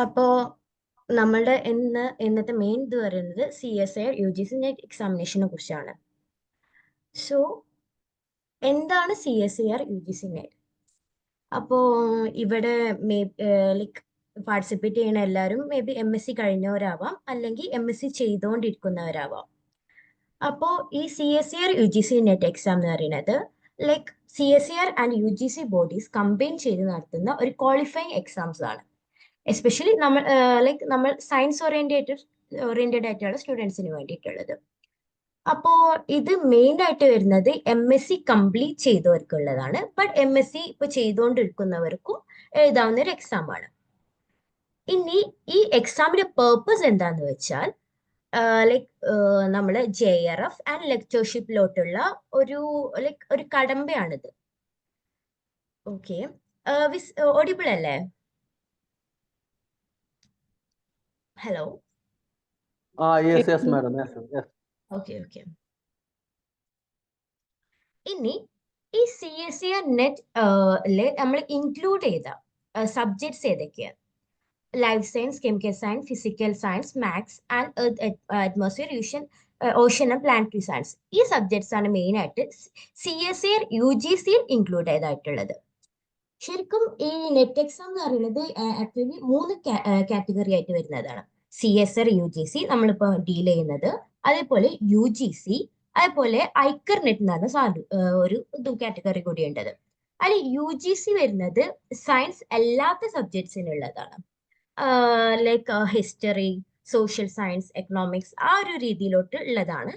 അപ്പോ നമ്മളുടെ ഇന്നത്തെ മെയിൻ ഇത് പറയുന്നത് CSIR UGC നെറ്റ് എക്സാമിനേഷനെ കുറിച്ചാണ്. സോ എന്താണ് CSIR UGC നെറ്റ്? അപ്പോ ഇവിടെ ലൈക്ക് പാർട്ടിസിപ്പേറ്റ് ചെയ്യുന്ന എല്ലാവരും മേ ബി MSc കഴിഞ്ഞവരാവാം, അല്ലെങ്കിൽ MSc ചെയ്തുകൊണ്ടിരിക്കുന്നവരാവാം. അപ്പോൾ ഈ CSIR UGC നെറ്റ് എക്സാം എന്ന് പറയുന്നത് like CSIR and UGC bodies combine ചെയ്ത് നടത്തുന്ന ഒരു ക്വാളിഫയിങ് എക്സാംസ് ആണ്. എസ്പെഷ്യലി നമ്മൾ സയൻസ് ഓറിയന്റഡ് ആയിട്ടുള്ള സ്റ്റുഡൻസിന് വേണ്ടിയിട്ടുള്ളത്. അപ്പോ ഇത് മെയിൻ ആയിട്ട് വരുന്നത് MSc കംപ്ലീറ്റ് ചെയ്തവർക്കുള്ളതാണ്. ബട്ട് MSc ഇപ്പൊ ചെയ്തുകൊണ്ടിരിക്കുന്നവർക്കും എഴുതാവുന്ന ഒരു എക്സാം ആണ്. ഇനി ഈ എക്സാമിന്റെ പേർപ്പസ് എന്താന്ന് വെച്ചാൽ ലൈക്ക് നമ്മൾ JRF ആൻഡ് ലെക്ചർഷിപ്പിലോട്ടുള്ള ഒരു കടമ്പയാണിത്. ഓക്കെ, ഓഡിബിൾ അല്ലേ? Hello. Yes, madam. Yes. Okay. ഇനി ഈ CSIR നെറ്റ് നമ്മൾ ഇൻക്ലൂഡ് ചെയ്ത സബ്ജക്ട്സ് ഏതൊക്കെയാണ്? Life science, chemical science, physical science, maths and atmosphere, ocean and planetary science. ഈ സബ്ജക്ട്സ് ആണ് മെയിൻ ആയിട്ട് CSIR UGC ഇൻക്ലൂഡ് ചെയ്തായിട്ടുള്ളത്. ശരിക്കും ഈ നെറ്റ് എക്സാം എന്ന് പറയുന്നത് ആക്ച്വലി 3 കാറ്റഗറി ആയിട്ട് വരുന്നതാണ്. CSIR UGC നമ്മളിപ്പോൾ ഡീൽ ചെയ്യുന്നത്, അതേപോലെ UGC, അതേപോലെ ഐക്കർ നെറ്റ് എന്ന് പറഞ്ഞ ഒരു കാറ്റഗറി കൂടി ഉണ്ടത്. അതിൽ UGC വരുന്നത് സയൻസ് അല്ലാത്ത സബ്ജക്ട്സിനുള്ളതാണ്. Like history, social science, economics, ആ ഒരു രീതിയിലോട്ട് ഉള്ളതാണ്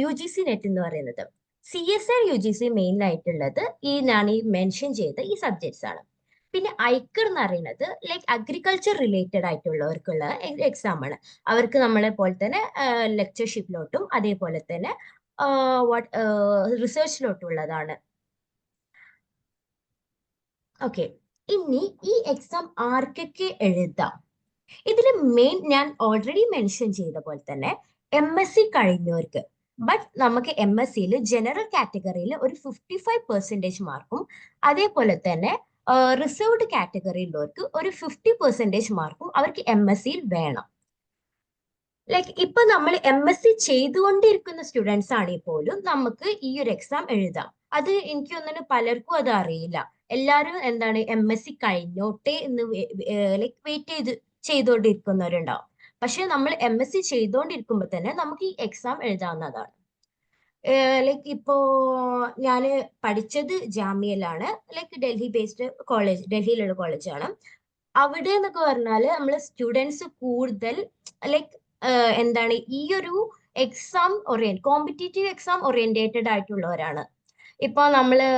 UGC നെറ്റ് എന്ന് പറയുന്നത്. CSIR UGC മെയിൻ ആയിട്ടുള്ളത് ഞാൻ ഈ മെൻഷൻ ചെയ്ത ഈ സബ്ജക്ട്സ് ആണ്. പിന്നെ ഐക്കർ എന്ന് പറയുന്നത് ലൈക്ക് അഗ്രികൾച്ചർ റിലേറ്റഡ് ആയിട്ടുള്ളവർക്കുള്ള എക്സാം ആണ്. അവർക്ക് നമ്മളെ പോലെ തന്നെ ലെക്ചർഷിപ്പിലോട്ടും അതേപോലെ തന്നെ റിസർച്ചിലോട്ടുള്ളതാണ്. ഓക്കെ, ഇനി ഈ എക്സാം ആർക്കൊക്കെ എഴുതാം? ഇതിൽ മെയിൻ ഞാൻ ഓൾറെഡി മെൻഷൻ ചെയ്ത പോലെ തന്നെ MSc കഴിഞ്ഞവർക്ക്. ബട്ട് നമുക്ക് MScയിൽ ജനറൽ കാറ്റഗറിയിൽ ഒരു 55% മാർക്കും, അതേപോലെ തന്നെ റിസർവ്ഡ് കാറ്റഗറിയിലുള്ളവർക്ക് ഒരു 50% മാർക്കും അവർക്ക് MScയിൽ വേണം. ലൈക്ക് ഇപ്പൊ നമ്മൾ MSc ചെയ്തുകൊണ്ടിരിക്കുന്ന സ്റ്റുഡൻസ് ആണെങ്കിൽ പോലും നമുക്ക് ഈ ഒരു എക്സാം എഴുതാം. അത് എനിക്ക് തോന്നുന്നു പലർക്കും അത് അറിയില്ല. എല്ലാവരും എന്താണ് MSc കഴിഞ്ഞോട്ടെ എന്ന് ലൈക്ക് വെയിറ്റ് ചെയ്തുകൊണ്ടിരിക്കുന്നവരുണ്ടാവും. പക്ഷെ നമ്മൾ MSc ചെയ്തുകൊണ്ടിരിക്കുമ്പോൾ തന്നെ നമുക്ക് ഈ എക്സാം എഴുതാവുന്നതാണ്. ലൈക്ക് ഇപ്പോ ഞാൻ പഠിച്ചത് ജാമ്യയിലാണ്, ലൈക്ക് ഡൽഹി ബേസ്ഡ് കോളേജ്, ഡൽഹിയിലുള്ള കോളേജാണ്. അവിടെ എന്നൊക്കെ പറഞ്ഞാല് നമ്മൾ സ്റ്റുഡൻസ് കൂടുതൽ ലൈക്ക് എന്താണ് ഈ ഒരു കോമ്പറ്റേറ്റീവ് എക്സാം ഓറിയന്റേറ്റഡ് ആയിട്ടുള്ളവരാണ്. ഇപ്പൊ നമ്മള്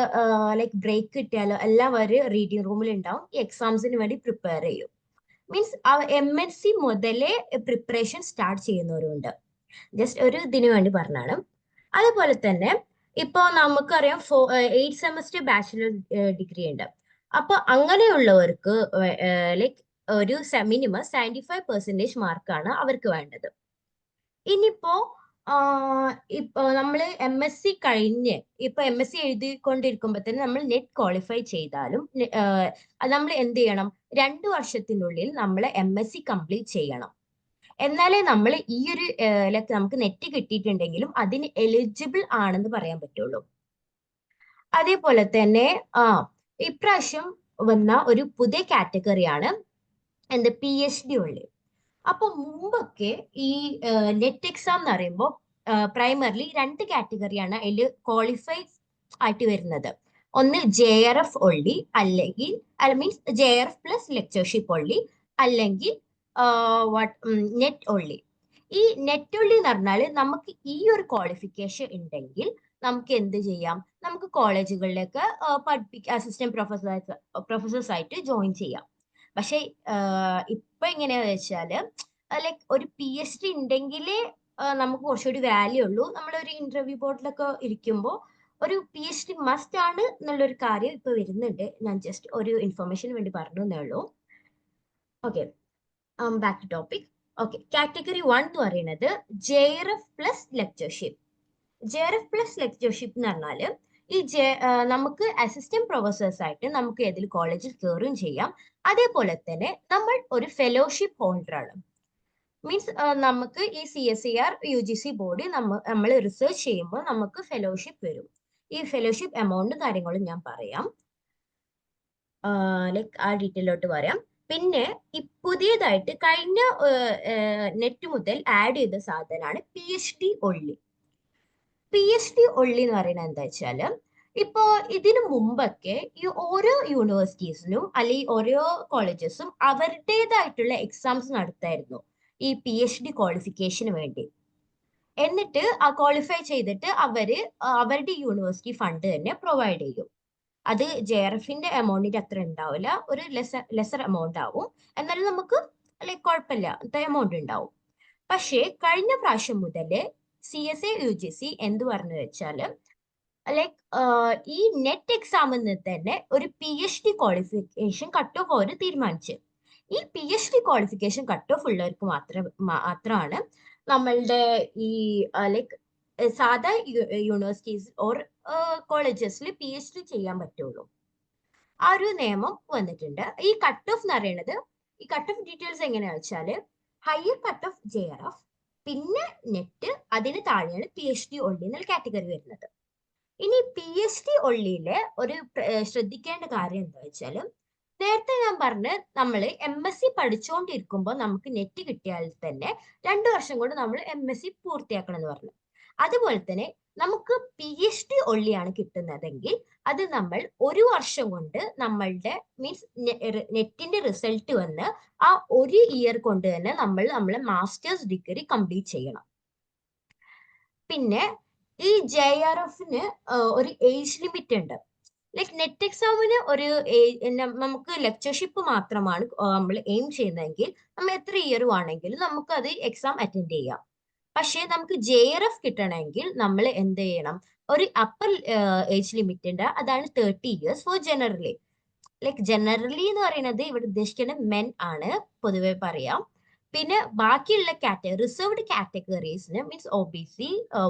ലൈക്ക് ബ്രേക്ക് കിട്ടിയാലോ എല്ലാവരും റീഡിംഗ് റൂമിൽ ഉണ്ടാവും, ഈ എക്സാംസിന് വേണ്ടി പ്രിപ്പയർ ചെയ്യും. മീൻസ് MSc മുതലേ പ്രിപ്പറേഷൻ സ്റ്റാർട്ട് ചെയ്യുന്നവരുണ്ട്. ജസ്റ്റ് ഒരു ഇതിനു വേണ്ടി പറഞ്ഞാണ്. അതുപോലെ തന്നെ ഇപ്പൊ നമുക്കറിയാം 8 സെമസ്റ്റർ ബാച്ചിലർ ഡിഗ്രി ഉണ്ട്. അപ്പൊ അങ്ങനെയുള്ളവർക്ക് ലൈക്ക് ഒരു മിനിമം 75% മാർക്കാണ് അവർക്ക് വേണ്ടത്. ഇനിയിപ്പോ ഇപ്പൊ നമ്മൾ MSc കഴിഞ്ഞ് ഇപ്പൊ MSc എഴുതിക്കൊണ്ടിരിക്കുമ്പോ തന്നെ നമ്മൾ നെറ്റ് ക്വാളിഫൈ ചെയ്താലും നമ്മൾ എന്ത് ചെയ്യണം? 2 വർഷത്തിനുള്ളിൽ നമ്മൾ MSc കംപ്ലീറ്റ് ചെയ്യണം. എന്നാലേ നമ്മൾ ഈ ഒരു ലൈക്ക് നമുക്ക് നെറ്റ് കിട്ടിയിട്ടുണ്ടെങ്കിലും അതിന് എലിജിബിൾ ആണെന്ന് പറയാൻ പറ്റുള്ളൂ. അതേപോലെ തന്നെ ഇപ്രാവശ്യം വന്ന ഒരു പുതിയ കാറ്റഗറിയാണ് PhD ഉള്ളി. അപ്പൊ മുമ്പൊക്കെ ഈ നെറ്റ് എക്സാം എന്ന് പറയുമ്പോൾ പ്രൈമറിലി 2 കാറ്റഗറിയാണ് അതിൽ ക്വാളിഫൈ ആയിട്ട് വരുന്നത്. ഒന്ന് JRF ഒള്ളി, അല്ലെങ്കിൽ means JRF plus lectureship only, അല്ലെങ്കിൽ നെറ്റ് ഒള്ളി. ഈ നെറ്റ് ഒള്ളി എന്ന് പറഞ്ഞാൽ നമുക്ക് ഈ ഒരു ക്വാളിഫിക്കേഷൻ ഉണ്ടെങ്കിൽ നമുക്ക് എന്ത് ചെയ്യാം? നമുക്ക് കോളേജുകളിലേക്ക് അസിസ്റ്റന്റ് പ്രൊഫസേഴ്സ് ആയിട്ട് ജോയിൻ ചെയ്യാം. പക്ഷെ ഇപ്പൊ എങ്ങനെയാന്ന് വെച്ചാല് ലൈക്ക് ഒരു PhD ഉണ്ടെങ്കിലേ നമുക്ക് കുറച്ചുകൂടി വാല്യൂ ഉള്ളൂ. നമ്മളൊരു ഇന്റർവ്യൂ ബോർഡിലൊക്കെ ഇരിക്കുമ്പോൾ ഒരു PhD മസ്റ്റ് ആണ് എന്നുള്ളൊരു കാര്യം ഇപ്പൊ വരുന്നുണ്ട്. ഞാൻ ജസ്റ്റ് ഒരു ഇൻഫർമേഷന് വേണ്ടി പറഞ്ഞു എന്നേ ഉള്ളൂ. Okay, back to topic. Okay, category 1 എന്ന് പറയുന്നത് JRF plus lectureship. JRF plus lectureship എന്ന് പറഞ്ഞാല് നമുക്ക് അസിസ്റ്റന്റ് പ്രൊഫസേഴ്സ് ആയിട്ട് നമുക്ക് ഏതിൽ കോളേജിൽ കയറുകയും ചെയ്യാം. അതേപോലെ തന്നെ നമ്മൾ ഒരു ഫെലോഷിപ്പ് ഹോൾഡർ ആണ്. മീൻസ് നമുക്ക് ഈ CSIR UGC ബോഡി നമ്മൾ റിസർച്ച് ചെയ്യുമ്പോൾ നമുക്ക് ഫെലോഷിപ്പ് വരും. ഈ ഫെലോഷിപ്പ് എമൗണ്ടും കാര്യങ്ങളും ഞാൻ പറയാം, ലൈക്ക് ആ ഡീറ്റെയിലോട്ട് പറയാം. പിന്നെ ഈ പുതിയതായിട്ട് കഴിഞ്ഞ നെറ്റ് മുതൽ ആഡ് ചെയ്ത സാധനമാണ് PhD ഒള്ളി. PhD ഒള്ളി എന്ന് പറയുന്നത് എന്താ വെച്ചാല്, ഇപ്പോ ഇതിനു മുമ്പൊക്കെ ഈ ഓരോ യൂണിവേഴ്സിറ്റീസിനും അല്ലെങ്കിൽ ഓരോ കോളേജസും അവരുടേതായിട്ടുള്ള എക്സാംസ് നടത്തായിരുന്നു ഈ PhD ക്വാളിഫിക്കേഷന് വേണ്ടി. എന്നിട്ട് ആ ക്വാളിഫൈ ചെയ്തിട്ട് അവരുടെ യൂണിവേഴ്സിറ്റി ഫണ്ട് തന്നെ പ്രൊവൈഡ് ചെയ്യും. അത് JRFന്റെ എമൗണ്ടിന്റെ അത്ര ഉണ്ടാവില്ല, ഒരു ലെസർ എമൗണ്ട് ആവും. എന്നാലും നമുക്ക് ലൈക്ക് കുഴപ്പമില്ല, അത്ര എമൗണ്ട് ഉണ്ടാവും. പക്ഷേ കഴിഞ്ഞ പ്രാവശ്യം മുതല് CSA UGC എന്ത് പറഞ്ഞു വെച്ചാല്, ലൈക്ക് ഈ നെറ്റ് എക്സാമിൽ നിന്ന് തന്നെ ഒരു PhD ക്വാളിഫിക്കേഷൻ കട്ട് ഓഫ് അവർ തീരുമാനിച്ചു. ഈ PhD ക്വാളിഫിക്കേഷൻ കട്ട് ഓഫ് ഉള്ളവർക്ക് മാത്രമാണ് നമ്മളുടെ ഈ ലൈക്ക് സാധാ യൂണിവേഴ്സിറ്റീസ് ഓർ കോളേജസിൽ PhD ചെയ്യാൻ പറ്റുള്ളൂ. ആ ഒരു നിയമം വന്നിട്ടുണ്ട്. ഈ കട്ട് ഓഫ് എന്ന് പറയുന്നത്, ഈ കട്ട് ഓഫ് ഡീറ്റെയിൽസ് എങ്ങനെയാണെന്ന് വെച്ചാൽ ഹയർ കട്ട് ഓഫ് JRF, പിന്നെ നെറ്റ്, അതിന് താഴെയാണ് PhD ഒള്ളി എന്നുള്ള കാറ്റഗറി വരുന്നത്. ഇനി PhD ഒള്ളിയിലെ ഒരു ശ്രദ്ധിക്കേണ്ട കാര്യം എന്താ വെച്ചാൽ, നേരത്തെ ഞാൻ പറഞ്ഞ് നമ്മൾ MSc പഠിച്ചുകൊണ്ടിരിക്കുമ്പോൾ നമുക്ക് നെറ്റ് കിട്ടിയാൽ തന്നെ 2 വർഷം കൊണ്ട് നമ്മൾ MSc പൂർത്തിയാക്കണം എന്ന് പറഞ്ഞു. അതുപോലെ തന്നെ നമുക്ക് PhD ഒള്ളിയാണ് കിട്ടുന്നതെങ്കിൽ അത് നമ്മൾ 1 വർഷം കൊണ്ട് നമ്മളുടെ മീൻസ് നെറ്റിന്റെ റിസൾട്ട് വന്ന് ആ 1 ഇയർ കൊണ്ട് തന്നെ നമ്മളെ മാസ്റ്റേഴ്സ് ഡിഗ്രി കംപ്ലീറ്റ് ചെയ്യണം. പിന്നെ ഈ JRFന് ഒരു ഏജ് ലിമിറ്റ് ഉണ്ട്. ലൈക്ക് നെറ്റ് എക്സാമിന് നമുക്ക് ലെക്ചർഷിപ്പ് മാത്രമാണ് നമ്മൾ എയിം ചെയ്യുന്നതെങ്കിൽ നമ്മൾ എത്ര ഇയറും ആണെങ്കിലും നമുക്ക് അത് എക്സാം അറ്റൻഡ് ചെയ്യാം. പക്ഷേ നമുക്ക് JRF കിട്ടണമെങ്കിൽ നമ്മൾ എന്ത് ചെയ്യണം, ഒരു അപ്പർ ഏജ് ലിമിറ്റ് ഉണ്ട്, അതാണ് 30 years for generally. Like generally എന്ന് പറയുന്നത് ഇവിടെ ഉദ്ദേശിക്കുന്നത് മെൻ ആണ് പൊതുവെ പറയാം. പിന്നെ ബാക്കിയുള്ള റിസർവ്ഡ് കാറ്റഗറീസിന് means OBC,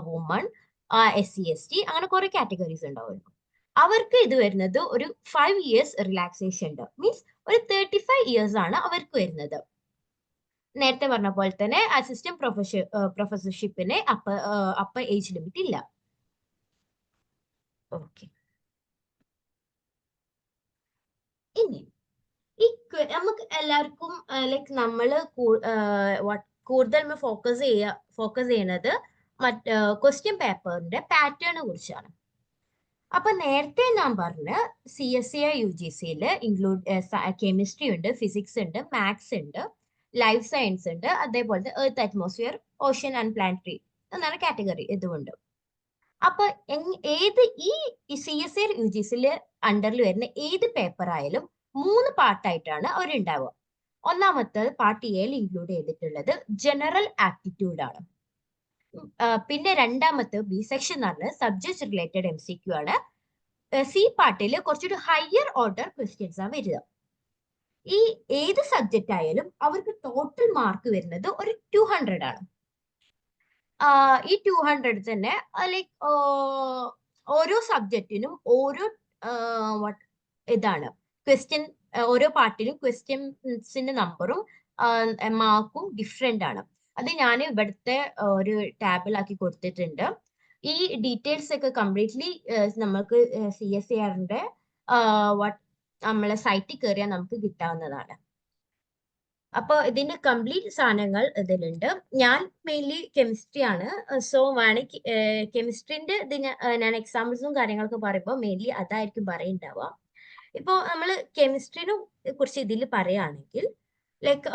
woman, SC ST അങ്ങനെ കുറെ കാറ്റഗറീസ് ഉണ്ടാവുമല്ലോ, അവർക്ക് ഇത് വരുന്നത് ഒരു 5 ഇയേഴ്സ് റിലാക്സേഷൻ ഉണ്ട്. മീൻസ് ഒരു 35 ഇയേഴ്സ് ആണ് അവർക്ക് വരുന്നത്. നേരത്തെ പറഞ്ഞ പോലെ തന്നെ അസിസ്റ്റന്റ് പ്രൊഫസർഷിപ്പിന് അപ്പർ ഏജ് ലിമിറ്റ് ഇല്ല. ഓക്കെ, ഇനി നമുക്ക് എല്ലാവർക്കും ലൈക്ക് നമ്മള് കൂടുതൽ ഫോക്കസ് ചെയ്യുന്നത് ക്വസ്റ്റ്യൻ പേപ്പറിന്റെ പാറ്റേണിനെ കുറിച്ചാണ്. അപ്പൊ നേരത്തെ ഞാൻ പറഞ്ഞ CSIR UGCയിൽ കെമിസ്ട്രി ഉണ്ട്, ഫിസിക്സ് ഉണ്ട്, മാത്സ് ഉണ്ട്, ലൈഫ് സയൻസ് ഉണ്ട്, അതേപോലെ earth, atmosphere, ocean and planetary എന്നാണ് കാറ്റഗറി ഇതുമുണ്ട്. അപ്പൊ ഈ CSIR UGCയിൽ അണ്ടറിൽ വരുന്ന ഏത് പേപ്പർ ആയാലും 3 പാർട്ടായിട്ടാണ് അവരുണ്ടാവുക. ഒന്നാമത്തെ പാർട്ട് എയിൽ ഇൻക്ലൂഡ് ചെയ്തിട്ടുള്ളത് ജനറൽ ആപ്റ്റിറ്റ്യൂഡ് ആണ്. പിന്നെ രണ്ടാമത്തെ B സെക്ഷൻ എന്ന് പറഞ്ഞത് സബ്ജക്ട് റിലേറ്റഡ് MCQ ആണ്. C പാർട്ടിൽ കുറച്ചൊരു ഹയർ ഓർഡർ ക്വസ്റ്റ്യൻസ് ആണ് വരിക. ഈ ഏത് സബ്ജക്റ്റ് ആയാലും അവർക്ക് ടോട്ടൽ മാർക്ക് വരുന്നത് ഒരു 200 ആണ്. ഈ 200 തന്നെ ലൈക്ക് ഓരോ സബ്ജക്റ്റിനും ഓരോ ഇതാണ് ക്വസ്റ്റ്യൻ, ഓരോ പാർട്ടിലും ക്വസ്റ്റ്യൻസിന്റെ നമ്പറും മാർക്കും ഡിഫറെന്റ് ആണ്. അത് ഞാൻ ഇവിടുത്തെ ഒരു ടാബിലാക്കി കൊടുത്തിട്ടുണ്ട്. ഈ ഡീറ്റെയിൽസ് ഒക്കെ കംപ്ലീറ്റ്ലി നമുക്ക് CSIRന്റെ നമ്മളെ സൈറ്റിൽ കയറിയാൽ നമുക്ക് കിട്ടാവുന്നതാണ്. അപ്പൊ ഇതിന്റെ കംപ്ലീറ്റ് സാധനങ്ങൾ ഇതിലുണ്ട്. ഞാൻ മെയിൻലി കെമിസ്ട്രി ആണ്, സോ വേണമെങ്കിൽ കെമിസ്ട്രിന്റെ ഞാൻ എക്സാമ്പിൾസും കാര്യങ്ങളൊക്കെ പറയുമ്പോൾ മെയിൻലി അതായിരിക്കും പറയുന്നുണ്ടാവുക. ഇപ്പൊ നമ്മൾ കെമിസ്ട്രിനെ കുറിച്ച് ഇതിൽ പറയുകയാണെങ്കിൽ like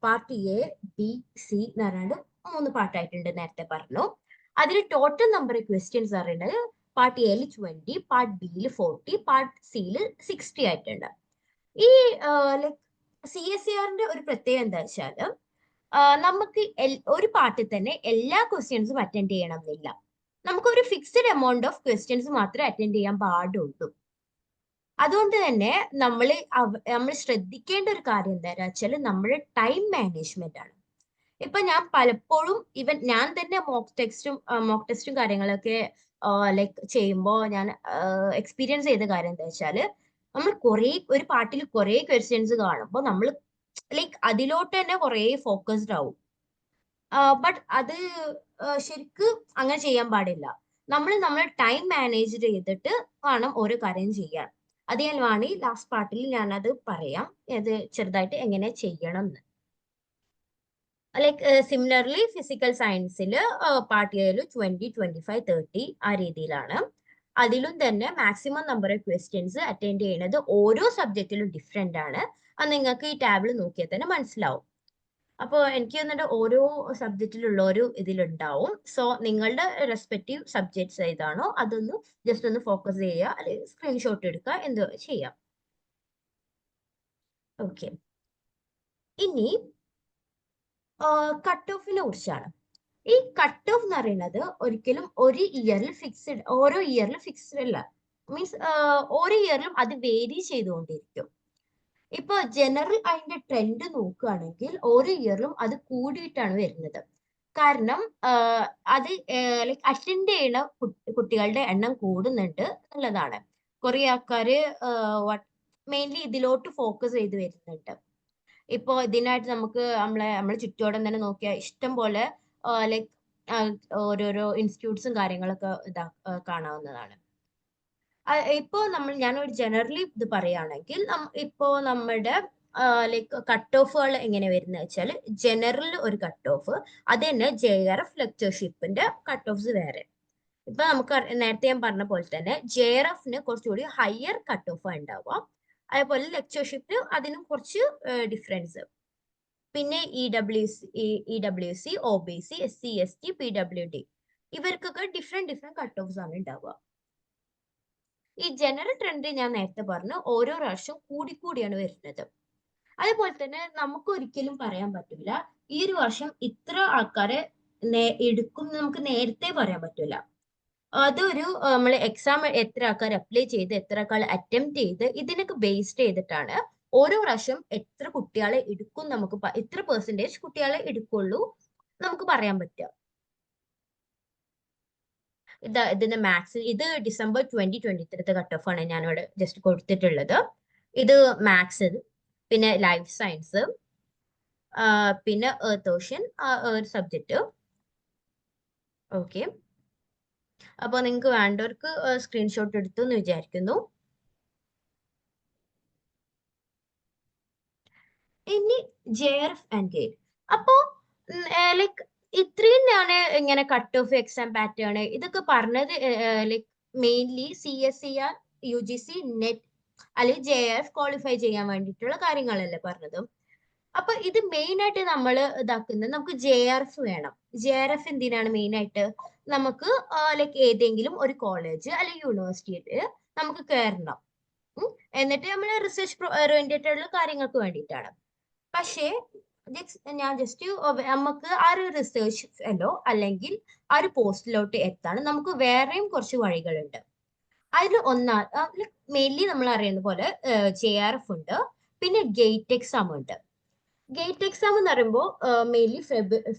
part A, B, C എന്ന് പറഞ്ഞാൽ 3 പാർട്ടായിട്ടുണ്ട് നേരത്തെ പറഞ്ഞു. അതിൽ ടോട്ടൽ നമ്പർ ക്വസ്റ്റ്യൻസ് പറയുന്നത് പാർട്ട് എയിൽ 20, പാർട്ട് ബിയിൽ 40, പാർട്ട് സിയിൽ 60 ആയിട്ടുണ്ട്. ഈ ലൈക്ക് CSIRന്റെ ഒരു പ്രത്യേകത എന്താ വെച്ചാൽ നമുക്ക് ഒരു പാർട്ടിൽ തന്നെ എല്ലാ ക്വസ്റ്റ്യൻസും അറ്റൻഡ് ചെയ്യണം എന്നില്ല. നമുക്ക് ഒരു ഫിക്സ്ഡ് എമൗണ്ട് ഓഫ് ക്വസ്റ്റ്യൻസ് മാത്രമേ അറ്റൻഡ് ചെയ്യാൻ പാടുള്ളൂ. അതുകൊണ്ട് തന്നെ നമ്മൾ ശ്രദ്ധിക്കേണ്ട ഒരു കാര്യം എന്താ വെച്ചാൽ നമ്മുടെ ടൈം മാനേജ്മെന്റ് ആണ്. ഇപ്പൊ ഞാൻ പലപ്പോഴും ഞാൻ തന്നെ മോക്ക് ടെസ്റ്റും കാര്യങ്ങളൊക്കെ ലൈക്ക് ചെയ്യുമ്പോൾ ഞാൻ എക്സ്പീരിയൻസ് ചെയ്ത കാര്യം എന്താ വെച്ചാൽ നമ്മൾ ഒരു പാർട്ടിൽ കുറേ ക്വസ്റ്റ്യൻസ് കാണുമ്പോൾ നമ്മൾ ലൈക്ക് അതിലോട്ട് തന്നെ കുറേ ഫോക്കസ്ഡ് ആവും. ബട്ട് അത് ശരിക്ക് അങ്ങനെ ചെയ്യാൻ പാടില്ല. നമ്മൾ ടൈം മാനേജ് ചെയ്തിട്ട് വേണം ഓരോ കാര്യം ചെയ്യാൻ. അത് ഞാൻ വേണമെങ്കിൽ ലാസ്റ്റ് പാർട്ടിൽ ഞാനത് പറയാം, അത് ചെറുതായിട്ട് എങ്ങനെ ചെയ്യണം എന്ന്. ലൈക്ക് സിമിലർലി ഫിസിക്കൽ സയൻസിൽ പാർട്ട് എയിൽ 20, 25, 30 ആ രീതിയിലാണ്. അതിലും തന്നെ maximum number of questions attend ചെയ്യുന്നത് ഓരോ സബ്ജക്റ്റിലും ഡിഫറെന്റ് ആണ്. അത് നിങ്ങൾക്ക് ഈ ടാബിൾ നോക്കിയാൽ തന്നെ മനസ്സിലാവും. അപ്പോൾ എനിക്ക് തോന്നുന്നുണ്ട് ഓരോ സബ്ജക്റ്റിലുള്ള ഒരു ഇതിലുണ്ടാവും. സോ നിങ്ങളുടെ റെസ്പെക്റ്റീവ് സബ്ജക്ട്സ് ഏതാണോ അതൊന്ന് ജസ്റ്റ് ഒന്ന് ഫോക്കസ് ചെയ്യുക, അല്ലെങ്കിൽ സ്ക്രീൻഷോട്ട് എടുക്കുക, എന്തോ ചെയ്യാം. ഓക്കെ, ഇനി കട്ട് ഓഫിനെ കുറിച്ചാണ്. ഈ കട്ട് ഓഫ് എന്ന് പറയുന്നത് ഒരിക്കലും ഒരു ഇയറിൽ ഫിക്സ്ഡ്, ഓരോ ഇയറിലും ഫിക്സ്ഡ് അല്ല. മീൻസ് ഓരോ ഇയറിലും അത് വേരി ചെയ്തുകൊണ്ടിരിക്കും. ഇപ്പൊ ജനറൽ അതിന്റെ ട്രെൻഡ് നോക്കുകയാണെങ്കിൽ ഓരോ ഇയറിലും അത് കൂടിയിട്ടാണ് വരുന്നത്. കാരണം അത് ലൈക്ക് അറ്റൻഡ് ചെയ്യുന്ന കുട്ടികളുടെ എണ്ണം കൂടുന്നുണ്ട് എന്നുള്ളതാണ്. കുറെ ആൾക്കാര് മെയിൻലി ഇതിലോട്ട് ഫോക്കസ് ചെയ്ത് വരുന്നുണ്ട്. ഇപ്പോ ഇതിനായിട്ട് നമുക്ക് നമ്മളെ ചുറ്റോടം തന്നെ നോക്കിയാൽ ഇഷ്ടം പോലെ ലൈക്ക് ഓരോരോ ഇൻസ്റ്റിറ്റ്യൂട്ട്സും കാര്യങ്ങളൊക്കെ കാണാവുന്നതാണ്. ഇപ്പോ ഞാനൊരു ജനറലി ഇത് പറയുകയാണെങ്കിൽ ഇപ്പോ നമ്മുടെ ലൈക്ക് കട്ട് ഓഫുകൾ എങ്ങനെ വരുന്നത് വെച്ചാൽ, ജനറൽ ഒരു കട്ട് ഓഫ്, അത് തന്നെ JRF ലെക്ചർഷിപ്പിന്റെ കട്ട് ഓഫ്സ് വേറെ. ഇപ്പൊ നമുക്ക് നേരത്തെ ഞാൻ പറഞ്ഞ പോലെ തന്നെ JRFന് കുറച്ചുകൂടി ഹയർ കട്ട് ഓഫ് ഉണ്ടാവുക. അതേപോലെ ലെക്ചർഷിപ്പിന് അതിനും കുറച്ച് ഡിഫറൻസ്. പിന്നെ EWC, OBC, SC, ST, PWD ഇവർക്കൊക്കെ ഡിഫറെന്റ് കട്ട് ഓഫ്സ് ആണ് ഉണ്ടാവുക. ഈ ജനറൽ ട്രെൻഡ് ഞാൻ നേരത്തെ പറഞ്ഞു ഓരോ പ്രാവശ്യം കൂടിക്കൂടിയാണ് വരുന്നത്. അതേപോലെ തന്നെ നമുക്ക് ഒരിക്കലും പറയാൻ പറ്റില്ല ഈ ഒരു വർഷം ഇത്ര ആൾക്കാരെ എടുക്കും നമുക്ക് നേരത്തെ പറയാൻ പറ്റില്ല. അതൊരു നമ്മൾ എക്സാം എത്ര ആൾക്കാർ അപ്ലൈ ചെയ്ത് എത്ര ആൾക്കാർ അറ്റംപ്റ്റ് ചെയ്ത് ഇതിനൊക്കെ ബേസ്ഡ് ചെയ്തിട്ടാണ് ഓരോ പ്രാവശ്യം എത്ര കുട്ടികളെ എടുക്കും, നമുക്ക് എത്ര പെർസെന്റേജ് കുട്ടികളെ എടുക്കുള്ളൂ നമുക്ക് പറയാൻ പറ്റുക. ഇതിന്റെ മാത്സ് ഇത് ഡിസംബർ 2023 കട്ട് ഓഫ് ആണ് ഞാനിവിടെ ജസ്റ്റ് കൊടുത്തിട്ടുള്ളത്. ഇത് മാത്സ്, പിന്നെ ലൈഫ് സയൻസ്, പിന്നെ എർത്ത് ഓഷ്യൻ ഒരു സബ്ജക്റ്റ്. ഓക്കെ, അപ്പോൾ നിങ്ങൾക്ക് വേണ്ടവർക്ക് സ്ക്രീൻഷോട്ട് എടുത്തു എന്ന് വിചാരിക്കുന്നു. ഇനി JRF ആൻഡ് ഗേറ്റ്. അപ്പോ ലൈക്ക് ഇത്രയും ഞാൻ ഇങ്ങനെ കട്ട് ഓഫ് എക്സാം പാറ്റേൺ ഇതൊക്കെ പറഞ്ഞത് like mainly CSER, UGC, net അല്ലെങ്കിൽ JRF ക്വാളിഫൈ ചെയ്യാൻ വേണ്ടിയിട്ടുള്ള കാര്യങ്ങളല്ലേ പറഞ്ഞത്. അപ്പൊ ഇത് മെയിൻ ആയിട്ട് നമ്മൾ ഇതാക്കുന്നത് നമുക്ക് JRF വേണം. JRF എന്തിനാണ് മെയിൻ ആയിട്ട്? നമുക്ക് ലൈക്ക് ഏതെങ്കിലും ഒരു കോളേജ് അല്ലെങ്കിൽ യൂണിവേഴ്സിറ്റിയിൽ നമുക്ക് കയറണം. എന്നിട്ട് നമ്മൾ റിസർച്ച് ഓറിയന്റഡ് കാര്യങ്ങൾക്ക് വേണ്ടിയിട്ടാണ്. പക്ഷേ ഞാൻ ജസ്റ്റ് നമുക്ക് ആ ഒരു റിസർച്ച് ഫെലോ അല്ലെങ്കിൽ ആ ഒരു പോസ്റ്റിലോട്ട് എത്താൻ നമുക്ക് വേറെയും കുറച്ച് വഴികളുണ്ട്. അതിൽ മെയിൻലി നമ്മൾ അറിയുന്ന പോലെ JRF ഉണ്ട്, പിന്നെ ഗേറ്റ് എക്സാം ഉണ്ട്. ഗേറ്റ് എക്സാം എന്ന് പറയുമ്പോൾ മെയിൻലി